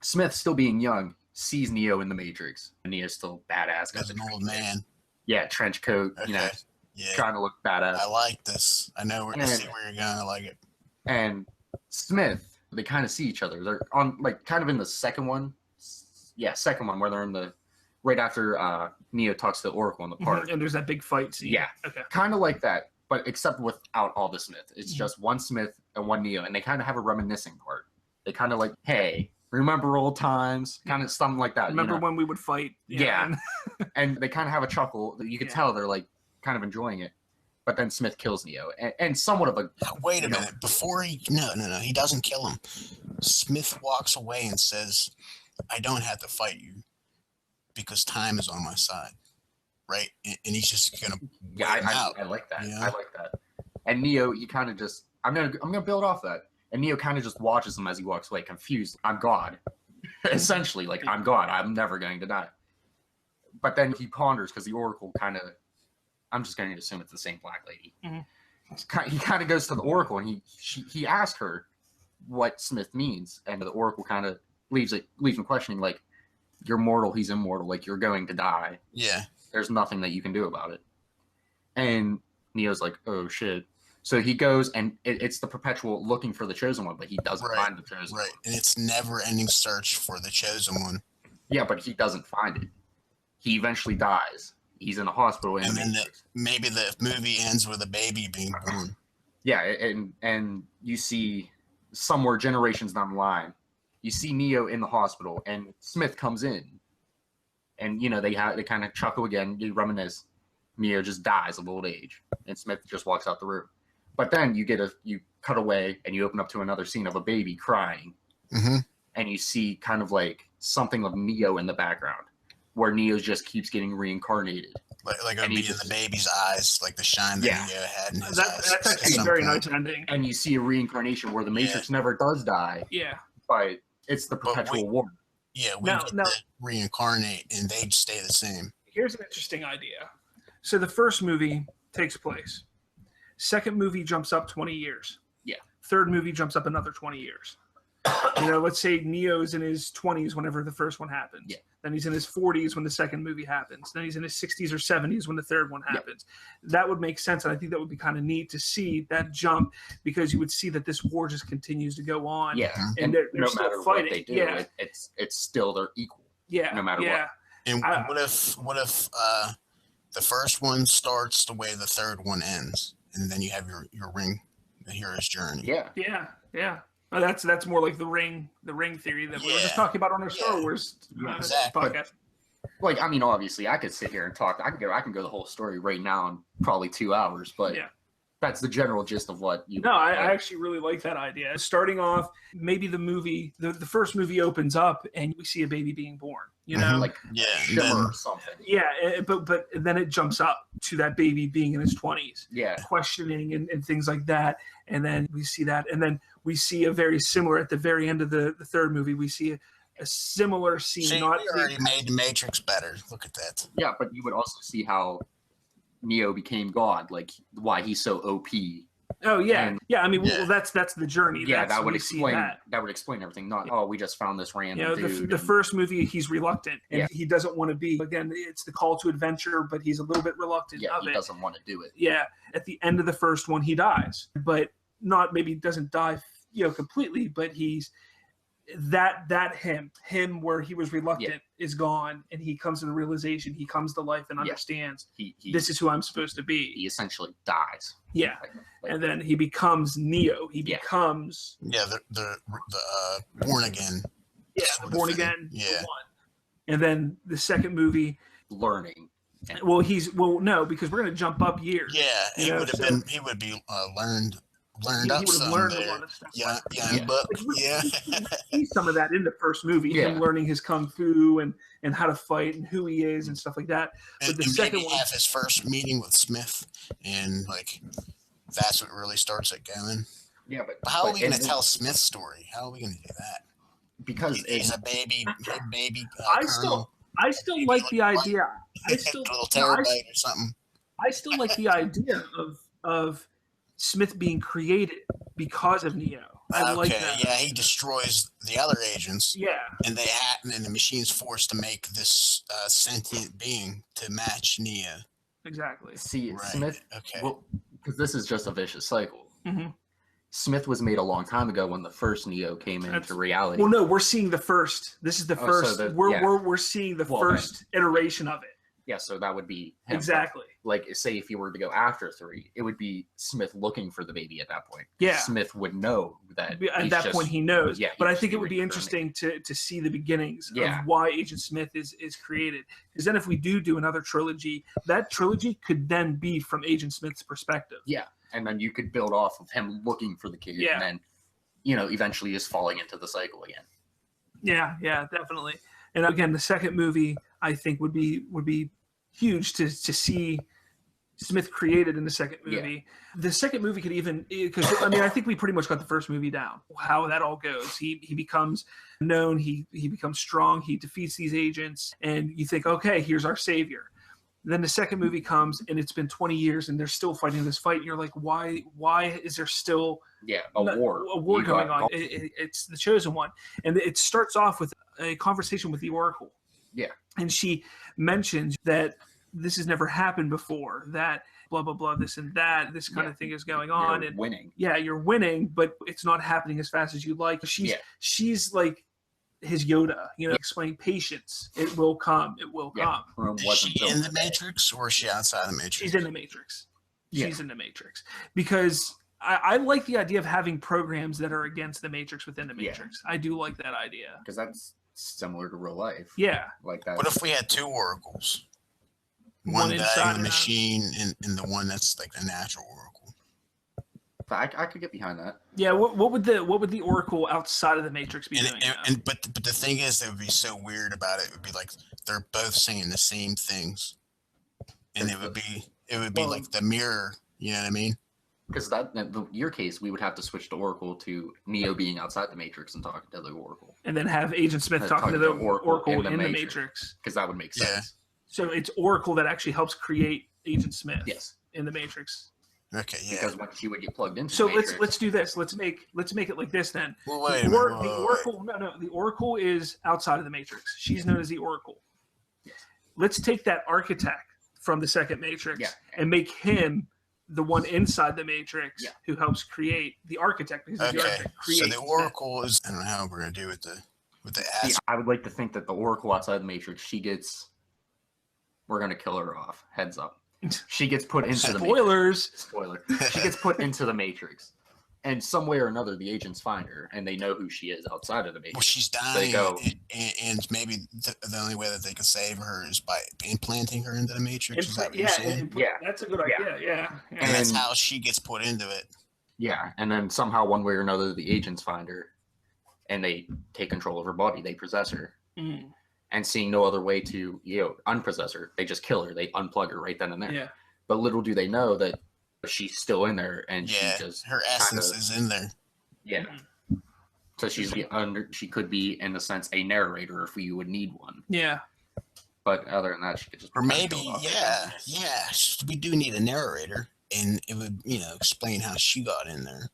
Smith, still being young, sees Neo in the Matrix. And Neo's still badass. As an old man. Yeah, trench coat, Okay. Trying to look badass. I like this. I know where to see where you're going. I like it. And Smith, they kind of see each other. They're on, like, kind of in the second one. Yeah, second one, where they're in right after Neo talks to Oracle in the park. And there's that big fight scene. Yeah. Okay. Kind of like that, but except without all the Smith. It's just one Smith and one Neo, and they kind of have a reminiscing part. They kind of like, hey, remember old times? Kind of something like that. Remember when we would fight? Yeah. And they kind of have a chuckle. You can tell they're like kind of enjoying it. But then Smith kills Neo, and somewhat of a... Wait a minute. Before No, he doesn't kill him. Smith walks away and says, I don't have to fight you because time is on my side. Right? And he's just going to I like that. I like that. And Neo, you kind of just... I'm gonna build off that. And Neo kind of just watches him as he walks away, confused. I'm God. Essentially, like, I'm God. I'm never going to die. But then he ponders, because the Oracle kind of... I'm just going to assume it's the same black lady. Mm-hmm. He kind of goes to the Oracle, and he asked her what Smith means. And the Oracle kind of leaves him questioning, like, you're mortal, he's immortal. Like, you're going to die. Yeah. There's nothing that you can do about it. And Neo's like, oh, shit. So he goes, and it's the perpetual looking for the chosen one, but he doesn't find the chosen one. Right, and it's never-ending search for the chosen one. Yeah, but he doesn't find it. He eventually dies. He's in a hospital. And then maybe the movie ends with a baby being born. Yeah, and you see somewhere generations down the line, you see Neo in the hospital, and Smith comes in. And, they kind of chuckle again, they reminisce. Neo just dies of old age, and Smith just walks out the room. But then you cut away and you open up to another scene of a baby crying, and you see kind of like something of Neo in the background, where Neo just keeps getting reincarnated. Like it would be in the baby's eyes, like the shine that Neo had in his eyes. That's actually a very nice ending. And you see a reincarnation where the Matrix never does die. Yeah. But it's the perpetual war. Yeah, we get to reincarnate and they stay the same. Here's an interesting idea. So the first movie takes place. Second movie jumps up 20 years. Yeah. Third movie jumps up another 20 years. Let's say Neo's in his 20s whenever the first one happens. Yeah. Then he's in his 40s when the second movie happens. Then he's in his 60s or 70s when the third one happens. Yeah. That would make sense, and I think that would be kind of neat to see that jump, because you would see that this war just continues to go on. Yeah, and they're no still matter fighting. What they do, yeah. it's still they're equal. Yeah, no matter what. And what if the first one starts the way the third one ends, and then you have your ring, the hero's journey? Yeah. Well, that's more like the ring theory that we were just talking about on our Star Wars podcast. Like, I mean, obviously, I could sit here and talk. I can go the whole story right now in probably 2 hours, but that's the general gist of what you. No, I actually really like that idea. Starting off, maybe the first movie opens up and we see a baby being born. Like Shimmer or something. Yeah, but then it jumps up to that baby being in his 20s. Yeah, questioning and things like that, and then we see that, and then we see a very similar at the very end of the third movie. We see a similar scene. See, we already made the Matrix better. Look at that. Yeah, but you would also see how Neo became God, like why he's so OP. Oh yeah, I mean, well, that's the journey. Yeah, that would explain everything. Not we just found this random dude. The first movie, he's reluctant and he doesn't want to be. Again, it's the call to adventure, but he's a little bit reluctant. Yeah, he doesn't want to do it. Yeah, at the end of the first one, he dies, but maybe doesn't die, completely, but he's him where he was reluctant is gone, and he comes to the realization, he comes to life and understands this is who I'm supposed to be. He essentially dies. Yeah, and then he becomes Neo. He becomes the born again. Yeah, born again. Yeah, and then the second movie, learning. Well, no, because we're going to jump up years. Yeah, he would be learned up some there. A lot of stuff. Yeah. See some of that in the first movie, him learning his kung fu and how to fight and who he is and stuff like that. But the second one, have his first meeting with Smith, and that's what really starts it going. Yeah, but how are we going to tell Smith's story? How are we going to do that? Because he's a baby. I still like the idea. Little terabyte or something. I still like the idea of Smith being created because of Neo. I like that. Yeah, he destroys the other agents. Yeah, and the machine's forced to make this sentient being to match Neo. Exactly. See, right. Smith. Okay. Well, because this is just a vicious cycle. Mm-hmm. Smith was made a long time ago when the first Neo came into reality. Well, no, we're seeing the first. This is the first. So we're seeing the first iteration of it. Yeah, so that would be him. Exactly. Like, say if you were to go after 3, it would be Smith looking for the baby at that point. Yeah. Smith would know that. At that point, he knows. Yeah. But I think it would be interesting to see the beginnings of why Agent Smith is created. Because then if we do another trilogy, that trilogy could then be from Agent Smith's perspective. Yeah. And then you could build off of him looking for the kid. Yeah. And then, eventually just falling into the cycle again. Yeah, definitely. And again, the second movie, I think, would be huge to see Smith created in the second movie. Yeah. The second movie could even, because I think we pretty much got the first movie down, how that all goes. He becomes known, he becomes strong, he defeats these agents, and you think, okay, here's our savior. Then the second movie comes, and it's been 20 years, and they're still fighting this fight. And you're like, why is there still a war going on? It's the Chosen One, and it starts off with a conversation with the Oracle. Yeah, and she mentions that this has never happened before. That blah blah blah, this and that, this kind of thing is going on. You're winning. Yeah, you're winning, but it's not happening as fast as you'd like. She's like his Yoda, explaining patience. It will come. It will come. Is she in the Matrix or is she outside the Matrix? She's in the Matrix. She's in the Matrix. Because I like the idea of having programs that are against the Matrix within the Matrix. I do like that idea. Because that's similar to real life. Yeah. Like that. What if we had 2 oracles? One that in the machine and the one that's like the natural oracle. I could get behind that. Yeah, what would the Oracle outside of the Matrix be doing? But the thing is, that would be so weird about it. It would be like they're both saying the same things, and it would be like the mirror. You know what I mean? Because your case, we would have to switch the Oracle to Neo being outside the Matrix and talking to the Oracle, and then have Agent Smith talking to the Oracle in the Matrix. Because that would make sense. Yeah. So it's Oracle that actually helps create Agent Smith. Yes. In the Matrix. Okay, yeah. Because when she would get plugged into so the Matrix, let's do this. Let's make it like this then. Well, wait the a minute, Oracle. No. The Oracle is outside of the Matrix. She's known as the Oracle. Yes. Let's take that architect from the second Matrix and make him the one inside the Matrix who helps create the architect. Because the architect creates so the Oracle is. I don't know how we're gonna do with the ass. I would like to think that the Oracle outside the Matrix, she gets. We're gonna kill her off. Heads up. She gets put into the Matrix. Spoiler. She gets put into the Matrix. And some way or another, the agents find her, and they know who she is outside of the Matrix. Well, she's dying, so and maybe the only way that they can save her is by implanting her into the Matrix. Is that what you're saying? That's a good idea. Yeah. And that's how she gets put into it. Yeah, and then somehow, one way or another, the agents find her, and they take control of her body. They possess her. Mm. And seeing no other way to, unpossess her, they just kill her. They unplug her right then and there. Yeah. But little do they know that she's still in there, and she just her essence is in there. Yeah. Mm-hmm. So she could be, in a sense, a narrator if you would need one. Yeah. But other than that, she could just. Or maybe, we do need a narrator, and it would, explain how she got in there.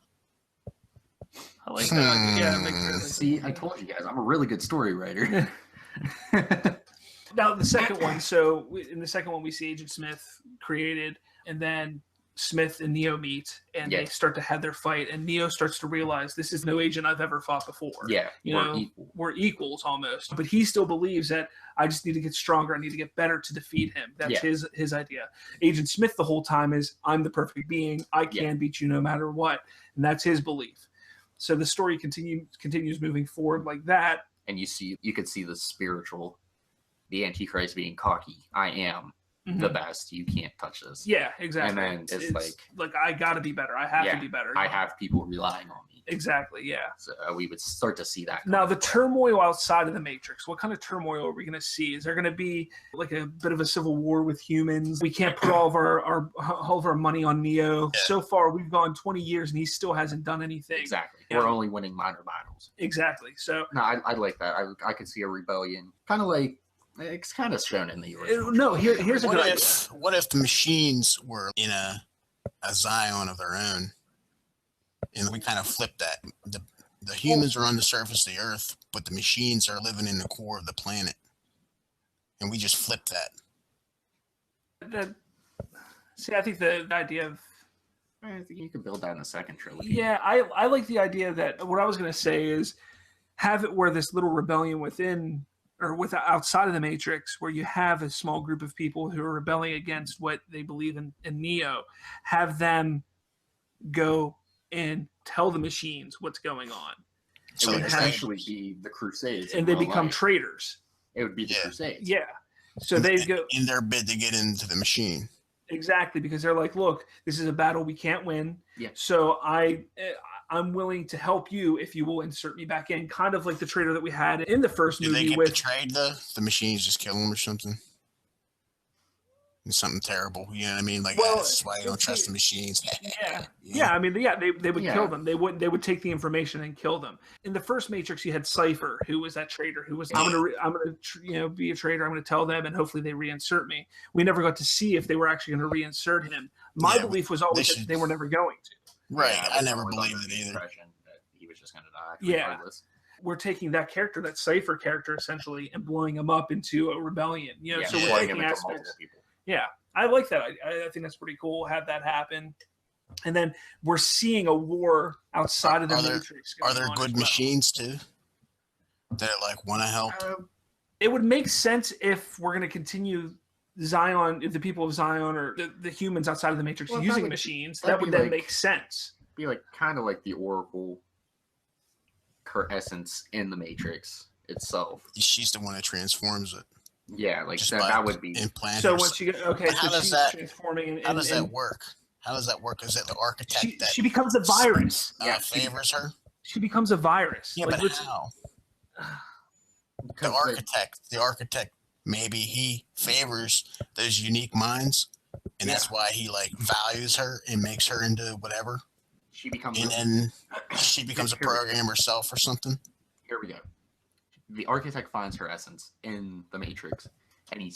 I like that. Yeah, it makes sense. See, I told you guys, I'm a really good story writer. Now the second one. So in the second one, we see Agent Smith created, and then Smith and Neo meet, and they start to have their fight. And Neo starts to realize this is no agent I've ever fought before. Yeah, we're equals almost. But he still believes that I just need to get stronger. I need to get better to defeat him. That's his idea. Agent Smith the whole time is I'm the perfect being. I can beat you no matter what, and that's his belief. So the story continues moving forward like that. And you could see the Antichrist being cocky. I am the best. You can't touch this. Yeah, exactly. And then it's like I got to be better. I have to be better. I have people relying on me. Exactly. Yeah. So we would start to see that. Now the turmoil outside of the Matrix. What kind of turmoil are we going to see? Is there going to be like a bit of a civil war with humans? We can't put all of our money on Neo. Yeah. So far, we've gone 20 years and he still hasn't done anything. Exactly. Yeah. We're only winning minor battles. Exactly. So no, I like that. I could see a rebellion, kind of like. It's kind of shown in the original. No, here's a good idea. What if the machines were in a Zion of their own, and we kind of flip that? The humans are on the surface of the Earth, but the machines are living in the core of the planet, and we just flip that. See, I think the idea of. I think you could build that in the second trilogy. Yeah, I like the idea that what I was going to say is have it where this little rebellion within. Or outside of the Matrix, where you have a small group of people who are rebelling against what they believe in Neo, have them go and tell the machines what's going on. So it would essentially be the Crusades. And they become traitors. It would be the Crusades. Yeah. So they go in their bid to get into the machine. Exactly, because they're like, look, this is a battle we can't win. Yeah. So I'm willing to help you if you will insert me back in, kind of like the traitor that we had in the first movie. Did they get betrayed though? The machines just kill them or something? Something terrible, you know what I mean? Like that's why you don't trust the machines. Yeah. I mean, they would kill them. They would take the information and kill them. In the first Matrix, you had Cypher, who was that traitor, who was I'm gonna be a traitor. I'm gonna tell them, and hopefully they reinsert me. We never got to see if they were actually going to reinsert him. My belief was always that they were never going to. Right, I never believed it either. That he was just going to die. Regardless. We're taking that character, that Cypher character, essentially, and blowing him up into a rebellion. So we're taking aspects. Yeah, I like that. I think that's pretty cool. Have that happen, and then we're seeing a war outside of the Matrix. Are there good machines too that want to help? It would make sense if we're going to continue Zion, if the people of Zion or the humans outside of the Matrix using machines. That would then make sense. Be kind of like the Oracle essence in the Matrix itself. She's the one that transforms it. Yeah, that would be implanted. So once you get how does that transforming. How does that work? How does that work? Is it the architect she becomes a virus. favors her? She becomes a virus. Yeah, like, but how? The architect, maybe he favors those unique minds, and that's why he like values her and makes her into whatever. Then she becomes a program herself or something. Here we go. The architect finds her essence in the Matrix, and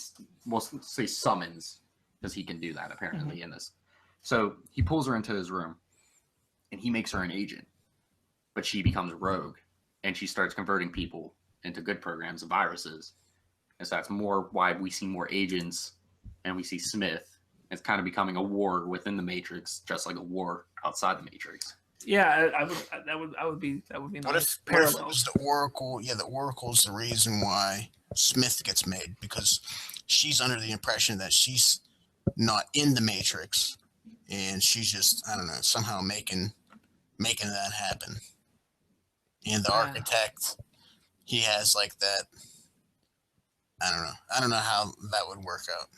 we'll say summons, because he can do that apparently in this. So he pulls her into his room, and he makes her an agent, but she becomes rogue, and she starts converting people into good programs and viruses. And so that's more why we see more agents, and we see Smith. It's kind of becoming a war within the Matrix, just like a war outside the Matrix. Yeah, that would be what if it was the Oracle? Yeah, the Oracle's the reason why Smith gets made, because she's under the impression that she's not in the Matrix, and she's just, I don't know, somehow making that happen. And the architect, he has like that. I don't know how that would work out.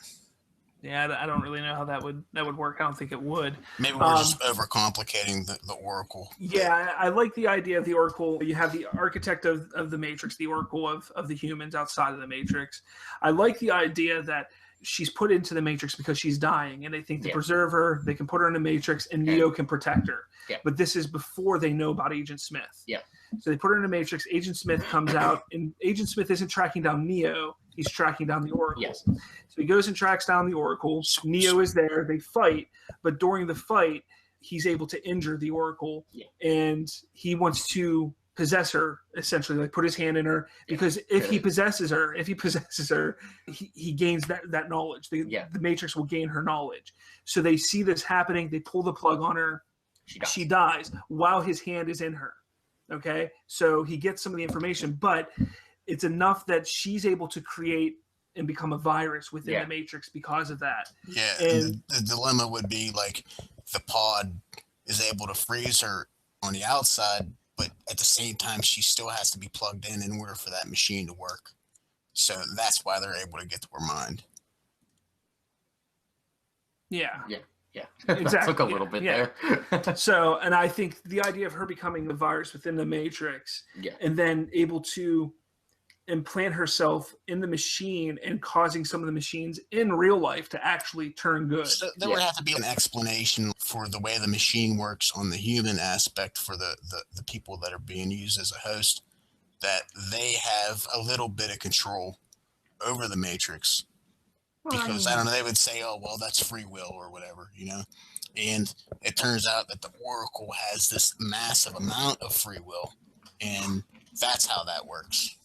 Yeah, I don't really know how that would work. I don't think it would. Maybe we're just overcomplicating the Oracle. Yeah, I like the idea of the Oracle. You have the architect of the Matrix, the Oracle of the humans outside of the Matrix. I like the idea that she's put into the Matrix because she's dying, and they think to preserve her, they can put her in the Matrix, and Neo can protect her. Yeah. But this is before they know about Agent Smith. Yeah. So they put her in the Matrix. Agent Smith comes out, and Agent Smith isn't tracking down Neo. He's tracking down the Oracle. Yes. So he goes and tracks down the Oracle. Neo is there. They fight. But during the fight, he's able to injure the Oracle. Yeah. And he wants to possess her, essentially, like put his hand in her. Because if he possesses her, he gains that knowledge. The Matrix will gain her knowledge. So they see this happening. They pull the plug on her. She dies while his hand is in her. Okay? So he gets some of the information, but it's enough that she's able to create and become a virus within the Matrix because of that. Yeah, and the dilemma would be like the pod is able to freeze her on the outside, but at the same time, she still has to be plugged in order for that machine to work. So that's why they're able to get to her mind. Yeah. Yeah. Exactly. That took a little bit there. So, and I think the idea of her becoming the virus within the Matrix and then able to implant herself in the machine and causing some of the machines in real life to actually turn good. So there would have to be an explanation for the way the machine works on the human aspect for the people that are being used as a host, that they have a little bit of control over the Matrix. Because, I don't know, they would say, oh, well, that's free will or whatever, you know? And it turns out that the Oracle has this massive amount of free will, and that's how that works.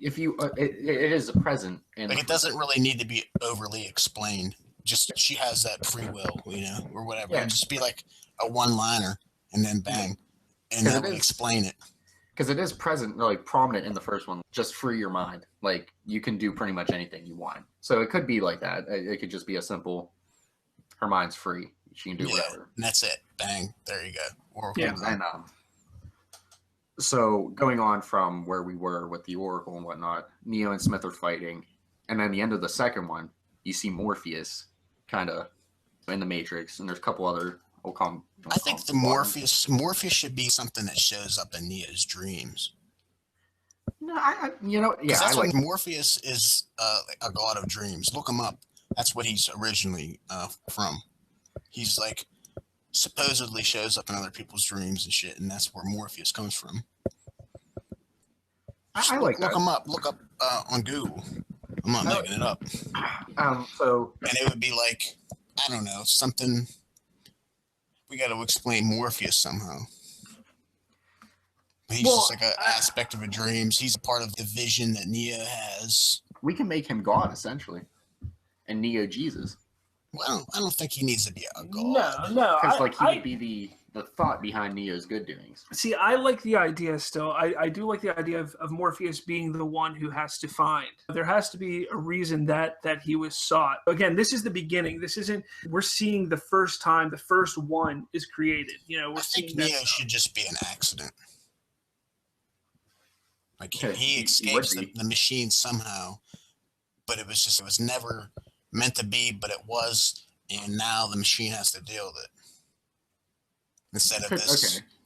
If you, it is a present. Like, it doesn't really need to be overly explained. Just, she has that free will, you know, or whatever. It'd just be like a one-liner, and then bang. And then we explain it. Because it is present, like prominent in the first one. Just free your mind. Like, you can do pretty much anything you want. So it could be like that. It could just be a simple, her mind's free. She can do whatever. And that's it. Bang. There you go. Oracle. Yeah. And so going on from where we were with the Oracle and whatnot, Neo and Smith are fighting. And then the end of the second one, you see Morpheus kind of in the Matrix. And there's a couple other... I think the Morpheus should be something that shows up in Neo's dreams. No, that's what Morpheus is, a god of dreams. Look him up. That's what he's originally from. He's like supposedly shows up in other people's dreams and shit, and that's where Morpheus comes from. I like that. Look him up. Look up on Google. I'm not making it up. And it would be like, I don't know, something. We got to explain Morpheus somehow. He's just like an aspect of a dreams. He's a part of the vision that Neo has. We can make him God, essentially. And Neo Jesus. Well, I don't think he needs to be a God. No. Because he would be the thought behind Neo's good doings. See, I like the idea still. I do like the idea of Morpheus being the one who has to find. There has to be a reason that he was sought. Again, this is the beginning. This isn't, we're seeing the first time, the first one is created. You know, I think Neo should just be an accident. Like, he escapes the machine somehow, but it was never meant to be, but it was, and now the machine has to deal with it. instead of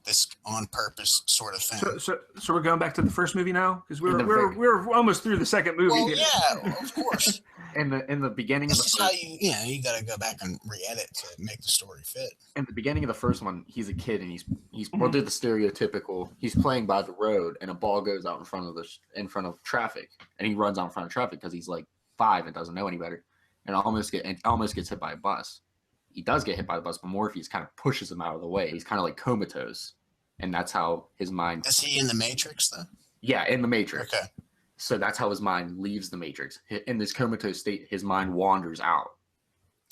this on purpose sort of thing. So we're going back to the first movie now, because we're almost through the second movie. Well, here. yeah, of course. In the beginning This of the is how you got to go back and re-edit to make the story fit. in the beginning of the first one, he's a kid and he's we'll do the stereotypical. He's playing by the road and a ball goes out in front of traffic, and he runs out in front of traffic because he's like 5 and doesn't know any better, and almost gets hit by a bus. He does get hit by the bus, but Morpheus kind of pushes him out of the way. He's kind of like comatose, and that's how his mind. Is he in the Matrix though? Yeah, in the Matrix. Okay. So that's how his mind leaves the Matrix. In this comatose state, his mind wanders out.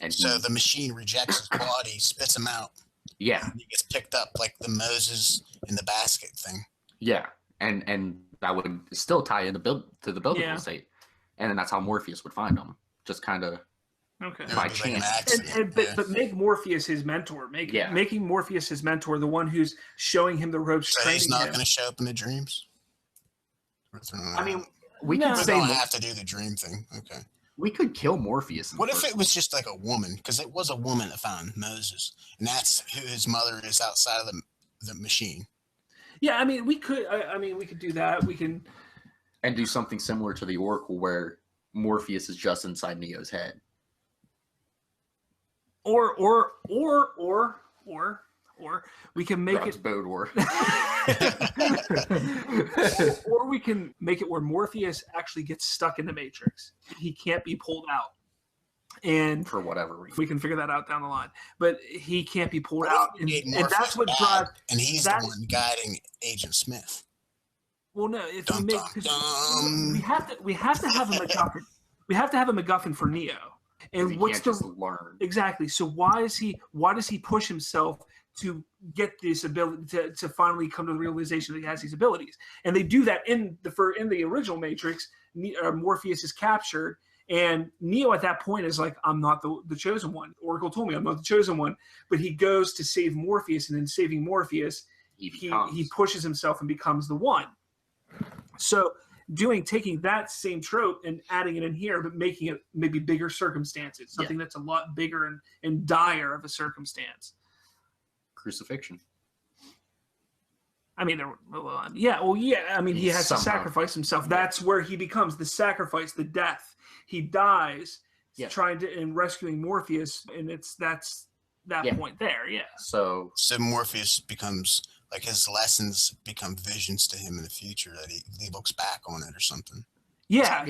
And so the machine rejects his body, spits him out. Yeah. And he gets picked up like the Moses in the basket thing. Yeah. And that would still tie in to the buildable state. And then that's how Morpheus would find him. Just kind of by chance. But make Morpheus his mentor. Making Morpheus his mentor, the one who's showing him the ropes. So he's not going to show up in the dreams? I mean, we could say don't have to do the dream thing. Okay. We could kill Morpheus. What if it was just like a woman? Because it was a woman that found Moses, and that's who his mother is outside of the machine. Yeah, I mean, we could. We could do that. We can, and do something similar to the Oracle, where Morpheus is just inside Neo's head. Or we can make it Bode War. Or we can make it where Morpheus actually gets stuck in the Matrix. He can't be pulled out. And for whatever reason. We can figure that out down the line. But he can't be pulled out. And that's what drives. And he's the one guiding Agent Smith. Well, no, if we have to have a MacGuffin. We have to have a MacGuffin for Neo. And what's the learn exactly? So why does he push himself to get this ability to finally come to the realization that he has these abilities? And they do that in the original Matrix. Morpheus is captured, and Neo at that point is like, "I'm not the chosen one." Oracle told me I'm not the chosen one, but he goes to save Morpheus, and in saving Morpheus, he pushes himself and becomes the one. So. Taking that same trope and adding it in here, but making it maybe bigger circumstances, something that's a lot bigger and dire of a circumstance. Crucifixion. I mean, I mean, he has to sacrifice himself. That's where he becomes the sacrifice, the death. He dies trying to and rescuing Morpheus, and that's that point there. Yeah. So Morpheus becomes. Like his lessons become visions to him in the future that he looks back on it or something. Yeah.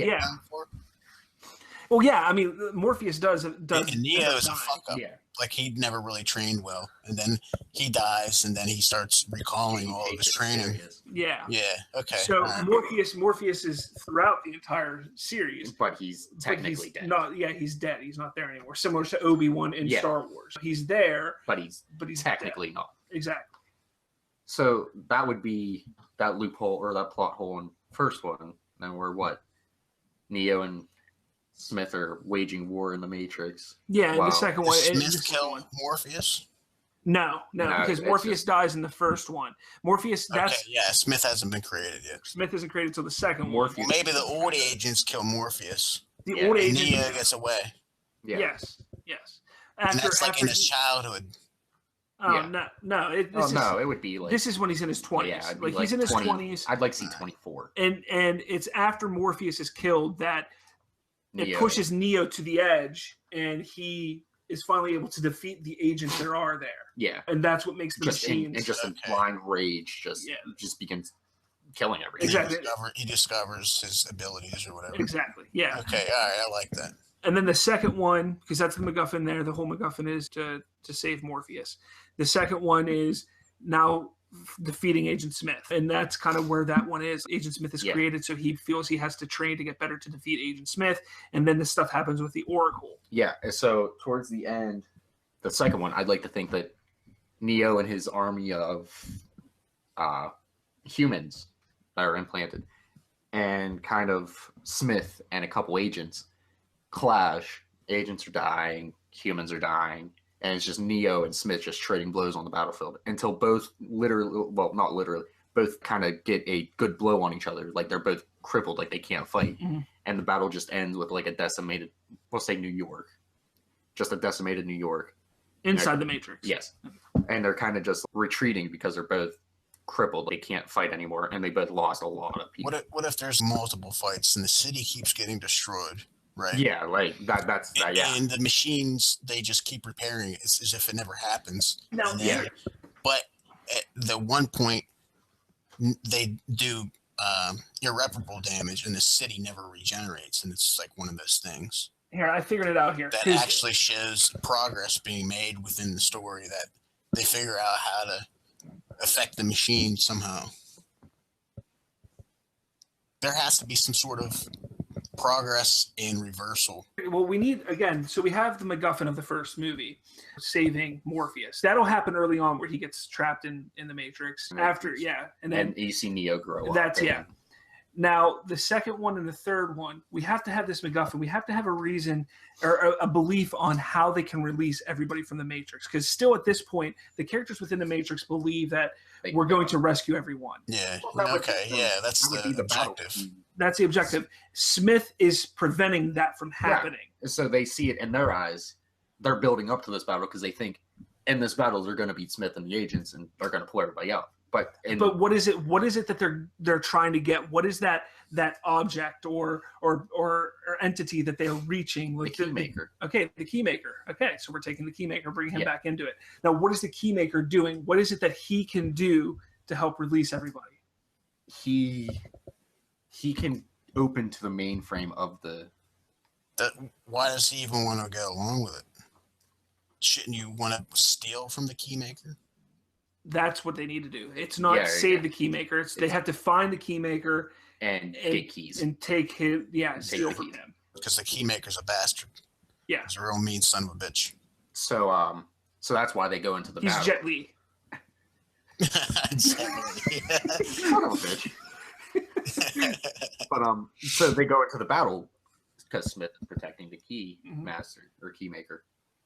Well, yeah. I mean, Morpheus does. And Neo is a fuck up. Yeah. Like he never really trained well, and then he dies, and then he starts recalling all of his training. Yeah. Yeah. Okay. So Morpheus is throughout the entire series, but he's technically dead. He's dead. He's not there anymore. Similar to Obi-Wan in Star Wars, he's there, but he's technically dead. Not. Exactly. So that would be that loophole or that plot hole in first one. Then we're Neo and Smith are waging war in the Matrix. Yeah, in the second one. Smith kill Morpheus? No, because Morpheus dies in the first one. Morpheus, Smith hasn't been created yet. Smith isn't created until the second one. Well, maybe the old agents kill Morpheus. The old agents. Neo gets away. Yeah. Yes. And that's like in his childhood. No. It would be like this is when he's in his 20s. Yeah, like he's in his 20s. I'd like to see 24. And it's after Morpheus is killed that it pushes Neo to the edge, and he is finally able to defeat the agents there are there. Yeah, and that's what makes the machines in blind rage just begins killing everything. Exactly. He discovers his abilities or whatever. Exactly. Yeah. Okay. All right. I like that. And then the second one, because that's the MacGuffin there. The whole MacGuffin is to save Morpheus. The second one is now defeating Agent Smith. And that's kind of where that one is. Agent Smith is created, so he feels he has to train to get better to defeat Agent Smith. And then this stuff happens with the Oracle. Yeah, so towards the end, the second one, I'd like to think that Neo and his army of humans that are implanted, and kind of Smith and a couple agents clash. Agents are dying, humans are dying, and it's just Neo and Smith just trading blows on the battlefield until both both kind of get a good blow on each other. Like they're both crippled, like they can't fight. Mm-hmm. And the battle just ends with like a decimated, we'll say New York. Just a decimated New York. Inside the Matrix. Yes. and they're kind of just retreating because they're both crippled. They can't fight anymore, and they both lost a lot of people. What if there's multiple fights and the city keeps getting destroyed, right? Yeah, like that's yeah. And the machines, they just keep repairing it. It's as if it never happens. No, Then, but at the one point, they do irreparable damage, and the city never regenerates, and it's like one of those things. Here, I figured it out here. That actually shows progress being made within the story, that they figure out how to affect the machine somehow. There has to be some sort of progress and reversal. Well, we need, again, so we have the MacGuffin of the first movie, saving Morpheus. That'll happen early on where he gets trapped in the Matrix. After, yeah. And then you see Neo grow up. That's, yeah. Now, the second one and the third one, we have to have this MacGuffin. We have to have a reason or a belief on how they can release everybody from the Matrix. Because still at this point, the characters within the Matrix believe that we're going to rescue everyone. Yeah. Okay. Yeah, that's the objective. That's the objective. Smith is preventing that from happening. Yeah. So they see it in their eyes. They're building up to this battle because they think in this battle they're going to beat Smith and the agents, and they're going to pull everybody out. But what is it? What is it that they're trying to get? What is that object or entity that they're reaching? Like the Keymaker. Okay, the Keymaker. Okay, so we're taking the Keymaker, bringing him back into it. Now, what is the Keymaker doing? What is it that he can do to help release everybody? He can open to the mainframe of the. Why does he even want to go along with it? Shouldn't you want to steal from the Keymaker? That's what they need to do. It's not save the Keymaker. They have to find the Keymaker and get keys and take him. Yeah, steal from him. Because the Keymaker's a bastard. Yeah, he's a real mean son of a bitch. So that's why they go into the battle. He's Jet Li. Son of a bitch. But so they go into the battle because Smith is protecting the key master or Keymaker.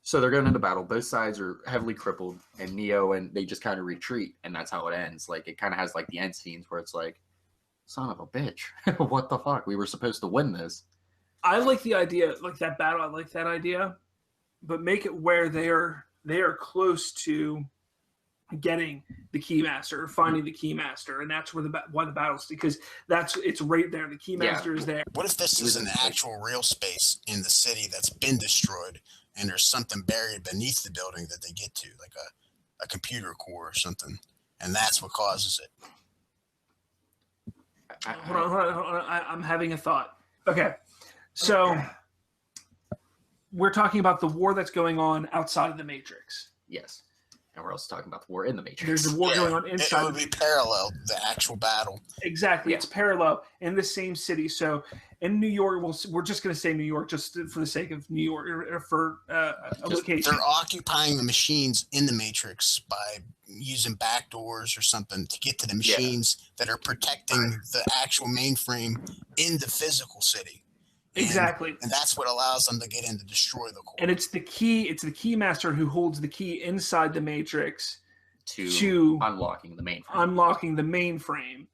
So they're going into battle. Both sides are heavily crippled, and Neo and they just kind of retreat, and that's how it ends. Like it kind of has like the end scenes where it's like, son of a bitch, what the fuck? We were supposed to win this. I like the idea, like that battle. I like that idea, but make it where they are close to getting the Keymaster or finding the Keymaster, and that's where why the battle's, because it's right there. The Keymaster is there. What if this is an actual real space in the city that's been destroyed, and there's something buried beneath the building that they get to, like a computer core or something, and that's what causes it? Hold on. I'm having a thought. Okay, so we're talking about the war that's going on outside of the Matrix. Yes. And we're also talking about the war in the Matrix. There's a war going on inside. It would be parallel, the actual battle. Exactly. It's parallel in the same city. So in New York, we're just going to say New York just for the sake of New York or for a location. They're occupying the machines in the Matrix by using back doors or something to get to the machines that are protecting the actual mainframe in the physical city. Exactly. And that's what allows them to get in to destroy the core. And it's the Keymaster who holds the key inside the Matrix to unlocking the mainframe. Unlocking the mainframe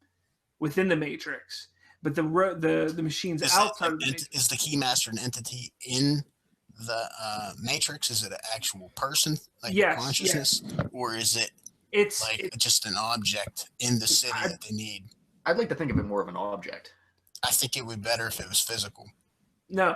within the Matrix. But the machines outside of the Matrix. Is the Keymaster an entity in the Matrix? Is it an actual person, like consciousness? Yes. Or is it just an object in the city that they need? I'd like to think of it more of an object. I think it would be better if it was physical. No,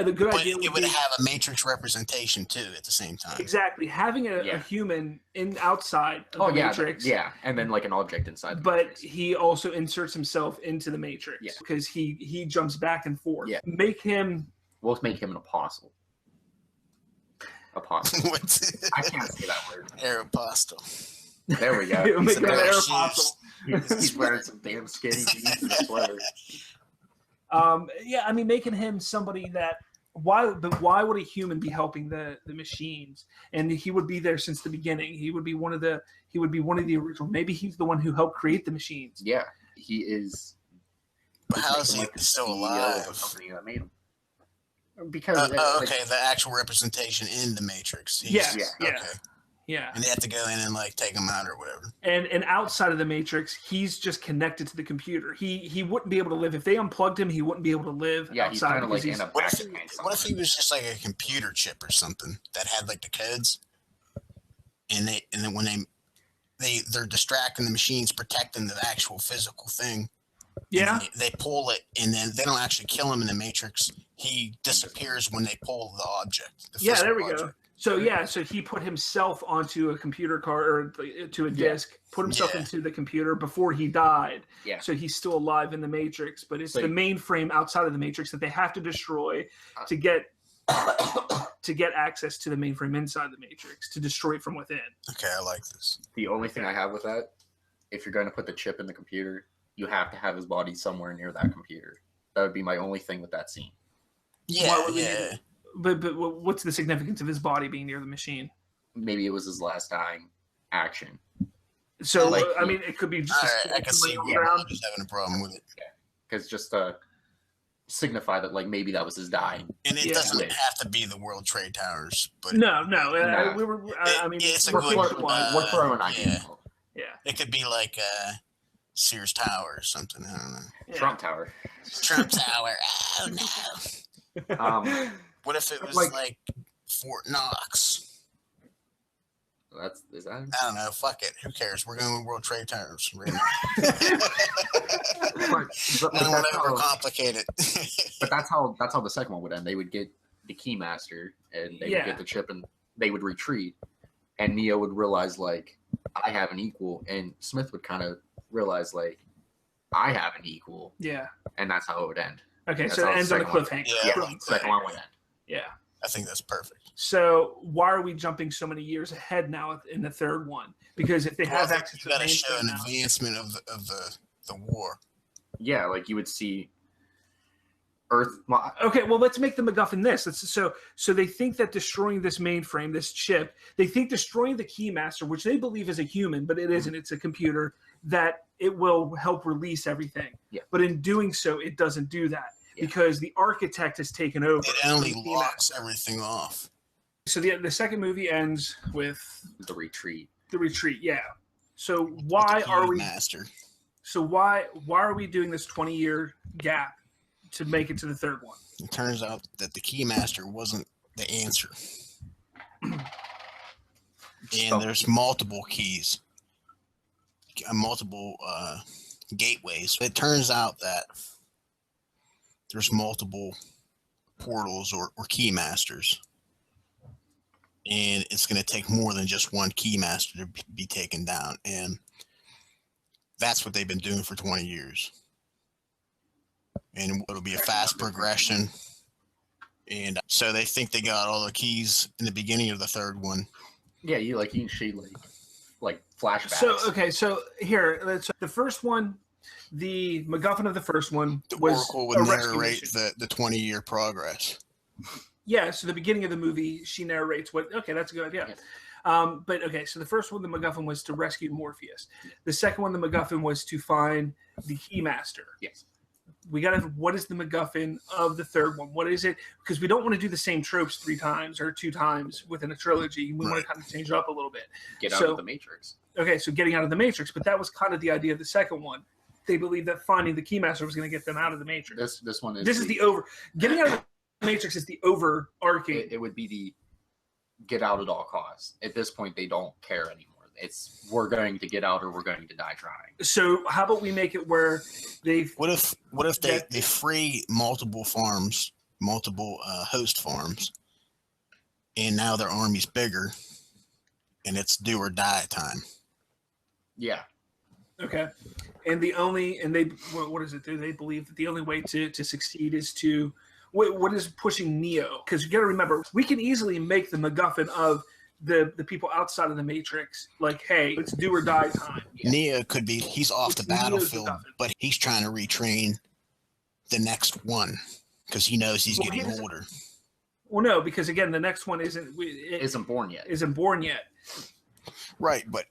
the good idea would be, have a Matrix representation too at the same time. Exactly, having a human outside of the Matrix. Yeah, and then like an object inside. But he also inserts himself into the Matrix because he jumps back and forth. Yeah. We'll make him an apostle. Apostle. I can't say that word. Air apostle. There we go. Make him an air apostle. He's wearing some damn skinny jeans and a sweater. Making him somebody that why would a human be helping the machines? And he would be there since the beginning. He would be one of the original. Maybe he's the one who helped create the machines. Yeah, he is. But how is he still alive? The company that made him. Because the actual representation in the Matrix. Yeah. And they have to go in and take him out or whatever. And outside of the Matrix, he's just connected to the computer. He wouldn't be able to live. If they unplugged him, he wouldn't be able to live outside. He's kind of like in a what if he was just like a computer chip or something that had the codes? and then when they're distracting the machines, protecting the actual physical thing. Yeah. They pull it, and then they don't actually kill him in the Matrix. He disappears when they pull the object. Yeah, there we go. So he put himself onto a computer card or to a disk, put himself into the computer before he died. Yeah. So he's still alive in the Matrix, but it's the mainframe outside of the Matrix that they have to destroy to get access to the mainframe inside the Matrix, to destroy it from within. Okay, I like this. The only thing I have with that, if you're going to put the chip in the computer, you have to have his body somewhere near that computer. That would be my only thing with that scene. Yeah. But what's the significance of his body being near the machine? Maybe it was his last dying action. So, I mean, it could be just I can see why he's having a problem with it. Yeah, because just to signify that, like, maybe that was his dying. And it doesn't have to be the World Trade Towers. But No. It's a we're good throwing ideas. Yeah. It could be like Sears Tower or something. I don't know. Yeah. Trump Tower. Trump Tower. Oh, no. What if it was like Fort Knox? Is that? I don't know. Fuck it. Who cares? We're going with World Trade Towers right now. I don't want to overcomplicate it. But that's how the second one would end. They would get the Keymaster, and they would get the chip, and they would retreat. And Neo would realize, like, I have an equal, and Smith would kind of realize, like, I have an equal. Yeah. And that's how it would end. Okay, That's so it ends on a cliffhanger. Yeah, the second one would end. Yeah. I think that's perfect. So why are we jumping so many years ahead now in the third one? Because if they have access to the got to show an now, advancement of the war. Yeah, like you would see Earth. Okay, well, let's make the MacGuffin this. So they think that destroying this mainframe, this chip, they think destroying the Keymaster, which they believe is a human, but it isn't. It's a computer, that it will help release everything. Yeah. But in doing so, it doesn't do that because the architect has taken over. It only locks everything off. So the second movie ends with the retreat. The retreat, yeah. So why are we master? So why are we doing this 20-year gap to make it to the third one? It turns out that the Keymaster wasn't the answer. And there's multiple keys, multiple gateways. It turns out that there's multiple portals or Keymasters. And it's going to take more than just one Keymaster to be taken down. And that's what they've been doing for 20 years. And it'll be a fast progression. And so they think they got all the keys in the beginning of the third one. Yeah, you can see like flashbacks. So here, the first one, the MacGuffin of the first one the was Oracle would narrate the 20-year progress. Yeah, so the beginning of the movie, she narrates what. Okay, that's a good idea. Yeah. But okay, so the first one, the MacGuffin was to rescue Morpheus. The second one, the MacGuffin was to find the Keymaster. Yes. We got to. What is the MacGuffin of the third one? What is it? Because we don't want to do the same tropes 3 times or 2 times within a trilogy. We want to kind of change it up a little bit. Get out of the Matrix. Okay, so getting out of the Matrix, but that was kind of the idea of the second one. They believed that finding the Keymaster was going to get them out of the Matrix. This one is. This is the over. Getting out of the Matrix is the overarching. It would be the get out at all costs. At this point, they don't care anymore. It's we're going to get out or we're going to die trying. So how about we make it where they? What if they free multiple farms, multiple host farms, and now their army's bigger, and it's do or die time. Yeah. Okay. And what is it? They believe that the only way to succeed is to. What is pushing Neo? Because you got to remember, we can easily make the MacGuffin of the people outside of the Matrix, like, hey, it's do or die time. Yeah. Neo could be, he's off the battlefield, but he's trying to retrain the next one because he knows he's getting older. Well, no, because again, the next one isn't born yet. Isn't born yet. Right, but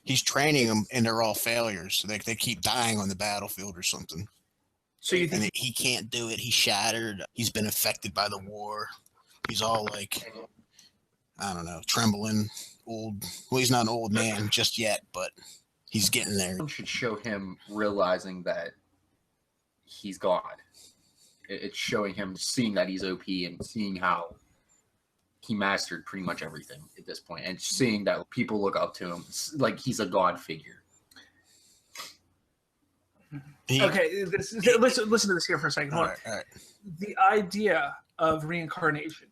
he's training them, and they're all failures. So they keep dying on the battlefield or something. So you think he can't do it? He's shattered. He's been affected by the war. He's all like, I don't know, trembling, old. Well, he's not an old man just yet, but he's getting there. It should show him realizing that he's God. It's showing him seeing that he's OP and seeing how he mastered pretty much everything at this point, and seeing that people look up to him like he's a god figure. Okay, listen to this here for a second. Hold on. All right. The idea of reincarnation,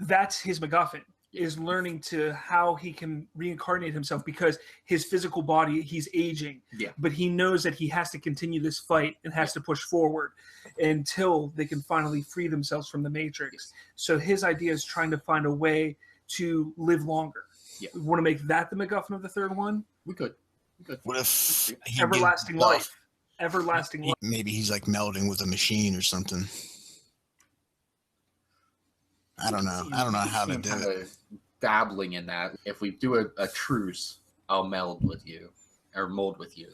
that's his MacGuffin, is learning to how he can reincarnate himself, because his physical body, he's aging. Yeah. But he knows that he has to continue this fight and has to push forward until they can finally free themselves from the Matrix. So his idea is trying to find a way to live longer. Yeah. We want to make that the MacGuffin of the third one? We could. What if everlasting life? Everlasting life. Maybe he's like melding with a machine or something. I don't know. I don't know how to do it. Dabbling in that. If we do a truce, I'll meld with you or mold with you,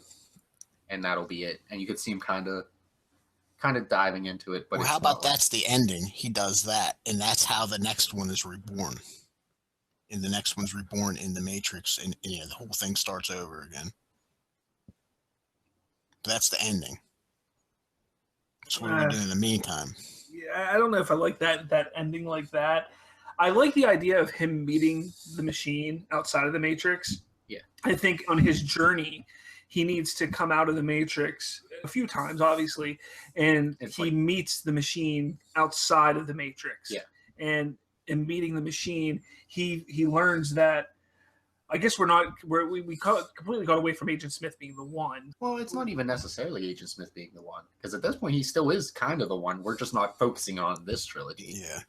and that'll be it. And you could see him kind of diving into it. But well, how about that's the ending? He does that, and that's how the next one is reborn. And the next one's reborn in the Matrix, and the whole thing starts over again. That's the ending. So what are we doing in the meantime? Yeah, I don't know if I like that ending like that. I like the idea of him meeting the machine outside of the Matrix. Yeah. I think on his journey, he needs to come out of the Matrix a few times, obviously, and he meets the machine outside of the Matrix. Yeah. And in meeting the machine, he learns that, I guess we completely got away from Agent Smith being the one. Well, it's not even necessarily Agent Smith being the one, because at this point he still is kind of the one. We're just not focusing on this trilogy. Yeah.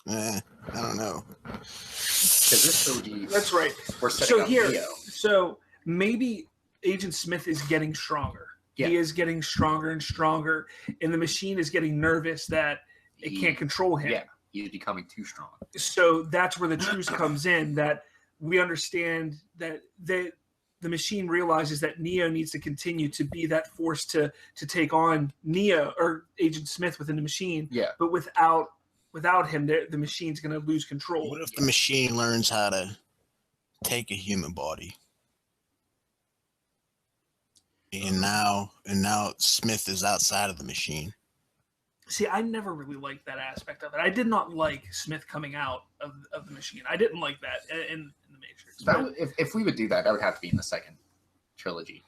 I don't know. Because this trilogy, that's right. We're setting up Neo. So maybe Agent Smith is getting stronger. Yeah. He is getting stronger and stronger, and the machine is getting nervous that it can't control him. Yeah, he's becoming too strong. So that's where the truce comes in, that we understand that the machine realizes that Neo needs to continue to be that force to take on Neo or Agent Smith within the machine. Yeah. But without him, the machine's going to lose control. What if the machine learns how to take a human body? And now Smith is outside of the machine. See, I never really liked that aspect of it. I did not like Smith coming out of the machine. I didn't like that in the Matrix. If we would do that, that would have to be in the second trilogy.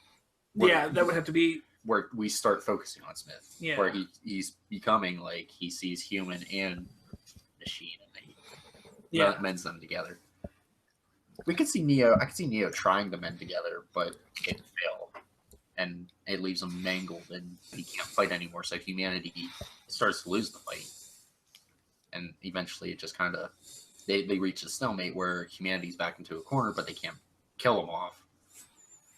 Yeah, that would have to be where we start focusing on Smith. Yeah. Where he's becoming like he sees human and machine, and he mends them together. We could see Neo. I could see Neo trying to mend together, but it failed, and it leaves him mangled, and he can't fight anymore. So humanity starts to lose the fight, and eventually it just kind of they reach a stalemate where humanity's back into a corner, but they can't kill him off.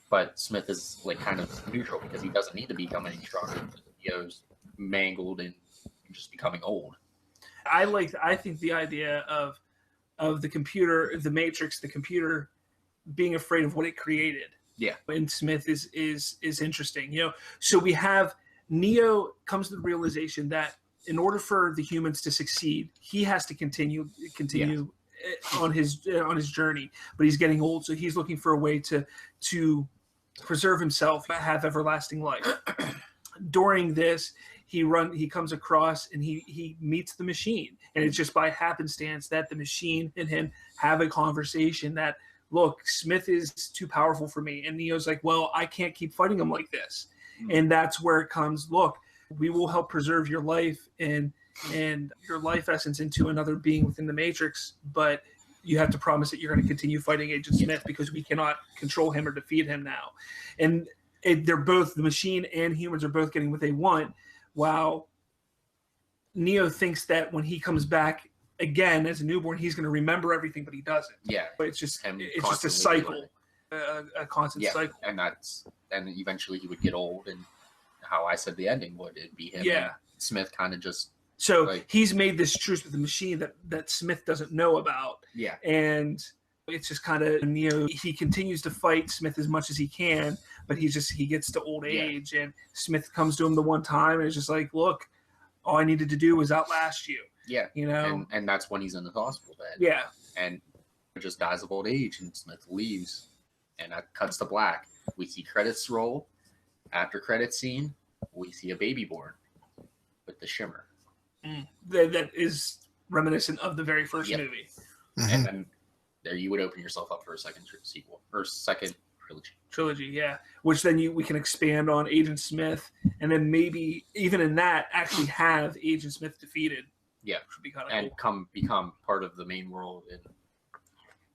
But Smith is like kind of neutral because he doesn't need to become any stronger. Neo's mangled and just becoming old. I think the idea of the computer, the Matrix, the computer being afraid of what it created. Yeah. And Smith is interesting. So we have Neo comes to the realization that in order for the humans to succeed, he has to continue on his journey. But he's getting old, so he's looking for a way to preserve himself, have everlasting life. During this, he comes across and he meets the machine, and it's just by happenstance that the machine and him have a conversation that, look, Smith is too powerful for me. And Neo's like, well, I can't keep fighting him like this. And that's where it comes, look, we will help preserve your life and your life essence into another being within the Matrix, but you have to promise that you're going to continue fighting Agent Smith because we cannot control him or defeat him now. And they're both, the machine and humans are both getting what they want, while Neo thinks that when he comes back again as a newborn, he's going to remember everything, but he doesn't. Yeah. But it's just a cycle, a constant cycle. And eventually he would get old, and how I said the ending would, it'd be him. Yeah. And Smith kind of just. So he's made this truce with the machine that Smith doesn't know about. Yeah. And it's just kind of Neo. He continues to fight Smith as much as he can, but he gets to old age, and Smith comes to him the one time and is just like, look, all I needed to do was outlast you. Yeah. And that's when he's in the hospital bed. Yeah. And he just dies of old age, and Smith leaves, and that cuts to black. We see credits roll. After credits scene, we see a baby born with the shimmer. That is reminiscent of the very first Yep. movie. And then there you would open yourself up for a second sequel or second Trilogy, yeah. Which then we can expand on Agent Smith, and then maybe even in that actually have Agent Smith defeated. Yeah, which would be kind of and cool. become part of the main world and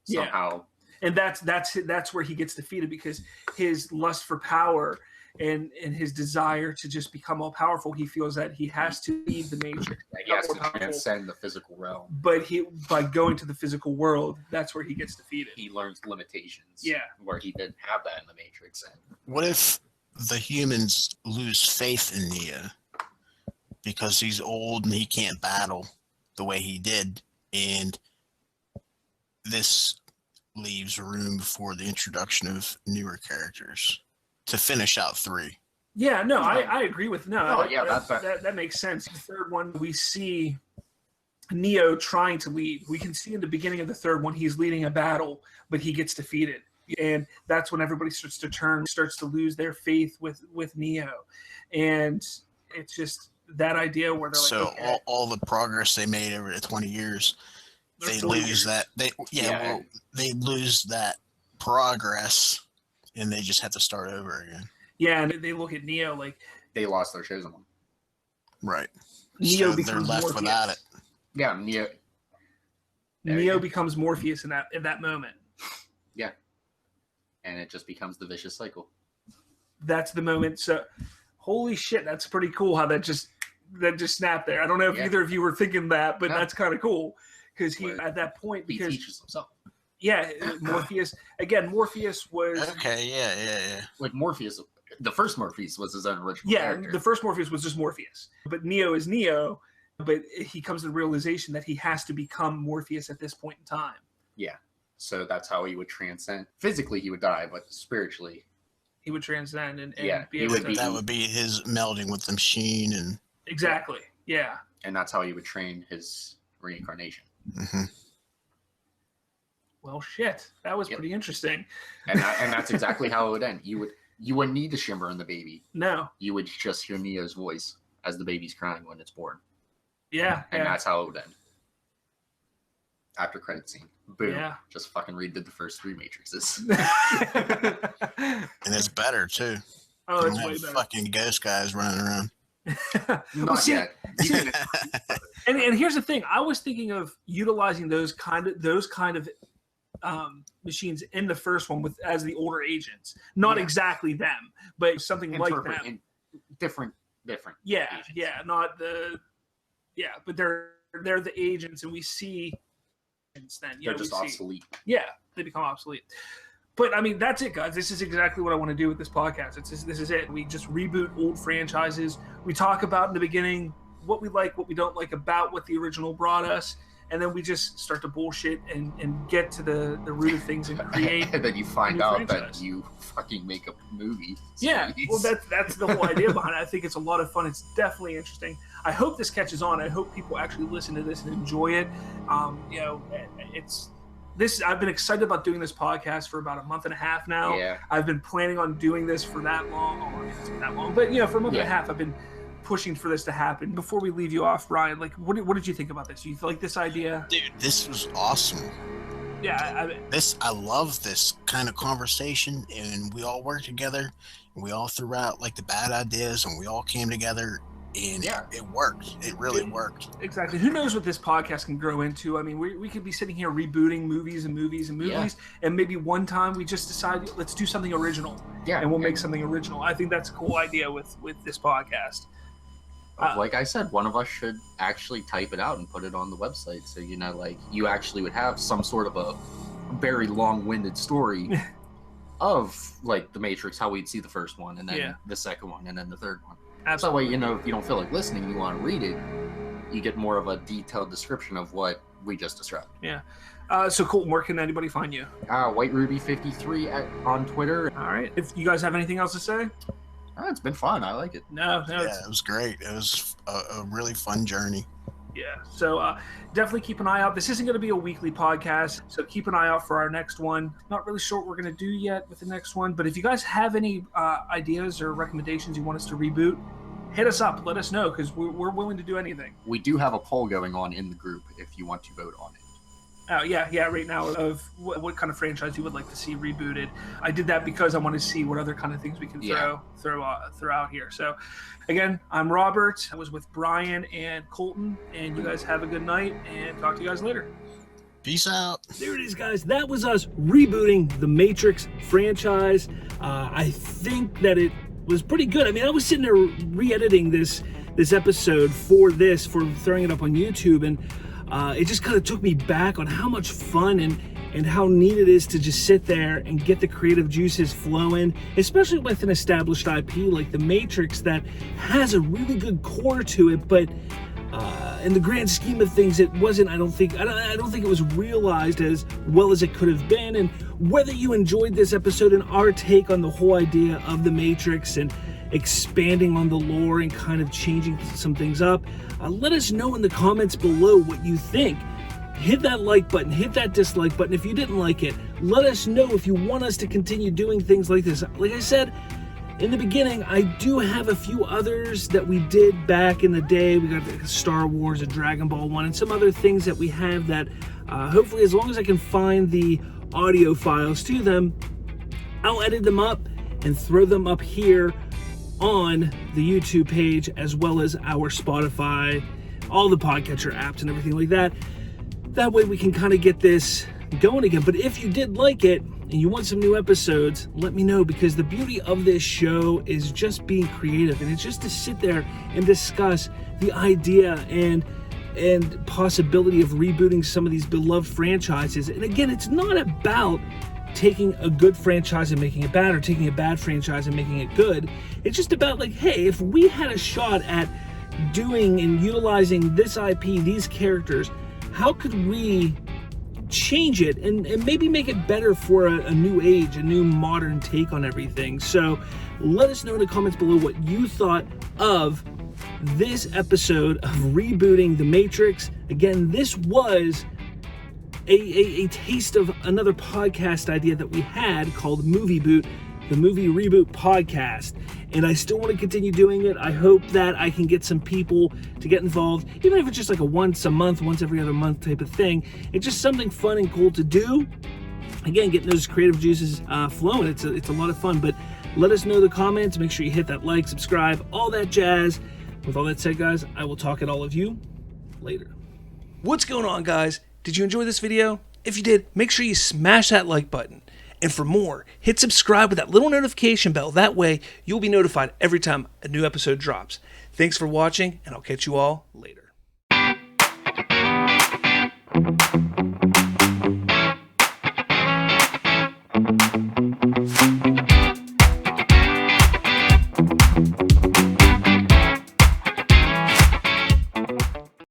somehow. And that's where he gets defeated, because his lust for power and his desire to just become all powerful, he feels that he has to lead the Matrix. He has to transcend the physical realm. But by going to the physical world, that's where he gets defeated. He learns limitations. Yeah. Where he didn't have that in the Matrix. What if the humans lose faith in Neo because he's old and he can't battle the way he did, and this leaves room for the introduction of newer characters to finish out 3? Yeah, no, I agree with that makes sense. The third one, we see Neo trying to lead. We can see in the beginning of the third one he's leading a battle, but he gets defeated. And that's when everybody starts to lose their faith with Neo. And it's just that idea where they're like, so okay, all the progress they made over the 20 years, they lose that. They lose that progress, and they just have to start over again. Yeah, and they look at Neo like they lost their chosen one. Right. Neo so becomes they're left Morpheus. without it. Yeah, Neo becomes Morpheus in that moment. Yeah. And it just becomes the vicious cycle. That's the moment. So, holy shit, that's pretty cool how that just snapped there. I don't know if either of you were thinking that, but that's kind of cool, because he at that point, because he teaches himself. Yeah, Morpheus was okay. Yeah. Like Morpheus, the first Morpheus was his own original character. The first Morpheus was just Morpheus, but Neo is Neo. But he comes to the realization that he has to become Morpheus at this point in time. Yeah, so that's how he would transcend. Physically, he would die, but spiritually, he would transcend and be able to. That would be his melding with the machine and exactly. Yeah, and that's how he would train his reincarnation. Mm-hmm. Well, shit, that was pretty interesting. And that's exactly how it would end. You wouldn't need the Shimmer and the baby. No, you would just hear Neo's voice as the baby's crying when it's born. Yeah, and that's how it would end. After credit scene, boom. Yeah. Just fucking redid the first 3 Matrixes. And it's better too. Oh, it's way better. Fucking ghost guys running around. Not yet. And here's the thing: I was thinking of utilizing those kind of machines in the first one as the older agents. Not exactly them, but something like them. Different. Yeah, agents. yeah, not the. Yeah, but they're the agents, and we see. Then they're just obsolete. Yeah, they become obsolete. But I mean, that's it, guys. This is exactly what I want to do with this podcast. This is it. We just reboot old franchises. We talk about in the beginning what we like, what we don't like about what the original brought us, and then we just start to bullshit and get to the root of things and create. And then you find out franchise. that you fucking make a movie. Yeah, well, that's the whole idea behind it. I think it's a lot of fun. It's definitely interesting. I hope this catches on. I hope people actually listen to this and enjoy it. I've been excited about doing this podcast for about a month and a half now. Yeah. I've been planning on doing this for that long. Oh, it's been that long, but for a month and a half, I've been pushing for this to happen. Before we leave you off, Ryan, like, what did you think about this? Do you like this idea? Dude, this was awesome. Yeah, I love this kind of conversation, and we all worked together, and we all threw out like the bad ideas, and we all came together. And it worked. It really worked. Exactly. Who knows what this podcast can grow into? I mean, we could be sitting here rebooting movies, and maybe one time we just decide, let's do something original. Yeah. And we'll make something original. I think that's a cool idea with this podcast. Like I said, one of us should actually type it out and put it on the website. So, you actually would have some sort of a very long-winded story of, like, The Matrix, how we'd see the first one, and then the second one, and then the third one. Absolutely. So that way, if you don't feel like listening and you want to read it, you get more of a detailed description of what we just described. Yeah. So Colton, where can anybody find you? White Ruby 53 on Twitter. All right. If you guys have anything else to say? It's been fun. I like it. No. Yeah, it was great. It was a really fun journey. Yeah. So definitely keep an eye out. This isn't going to be a weekly podcast, so keep an eye out for our next one. Not really sure what we're going to do yet with the next one, but if you guys have any ideas or recommendations you want us to reboot, hit us up. Let us know, because we're willing to do anything. We do have a poll going on in the group if you want to vote on it. Oh, yeah, right now, of what kind of franchise you would like to see rebooted. I did that because I want to see what other kind of things we can throw out here. So, again, I'm Robert. I was with Brian and Colton, and you guys have a good night, and talk to you guys later. Peace out. There it is, guys. That was us rebooting the Matrix franchise. I think that it was pretty good. I mean, I was sitting there re-editing this episode for throwing it up on YouTube, and it just kind of took me back on how much fun and how neat it is to just sit there and get the creative juices flowing, especially with an established IP like The Matrix that has a really good core to it, but in the grand scheme of things, it wasn't. I don't think it was realized as well as it could have been. And whether you enjoyed this episode and our take on the whole idea of The Matrix and expanding on the lore and kind of changing some things up, let us know in the comments below what you think. Hit that like button, hit that dislike button if you didn't like it. Let us know if you want us to continue doing things like this. Like I said in the beginning, I do have a few others that we did back in the day. We got the Star Wars, a Dragon Ball one, and some other things that we have that hopefully, as long as I can find the audio files to them, I'll edit them up and throw them up here on the YouTube page, as well as our Spotify, all the podcatcher apps and everything like that. That way we can kind of get this going again. But if you did like it and you want some new episodes, let me know, because the beauty of this show is just being creative, and it's just to sit there and discuss the idea and possibility of rebooting some of these beloved franchises. And again, it's not about taking a good franchise and making it bad, or taking a bad franchise and making it good. It's just about, like, hey, if we had a shot at doing and utilizing this IP, these characters, how could we change it and maybe make it better for a new age, a new modern take on everything? So let us know in the comments below what you thought of this episode of rebooting The Matrix. Again, this was a taste of another podcast idea that we had called Movie Boot, the Movie Reboot Podcast. And I still want to continue doing it. I hope that I can get some people to get involved, even if it's just like a once a month, once every other month type of thing. It's just something fun and cool to do. Again, getting those creative juices flowing. It's a lot of fun. But let us know in the comments. Make sure you hit that like, subscribe, all that jazz. With all that said, guys, I will talk at all of you later. What's going on, guys? Did you enjoy this video? If you did, make sure you smash that like button. And for more, hit subscribe with that little notification bell. That way, you'll be notified every time a new episode drops. Thanks for watching, and I'll catch you all later.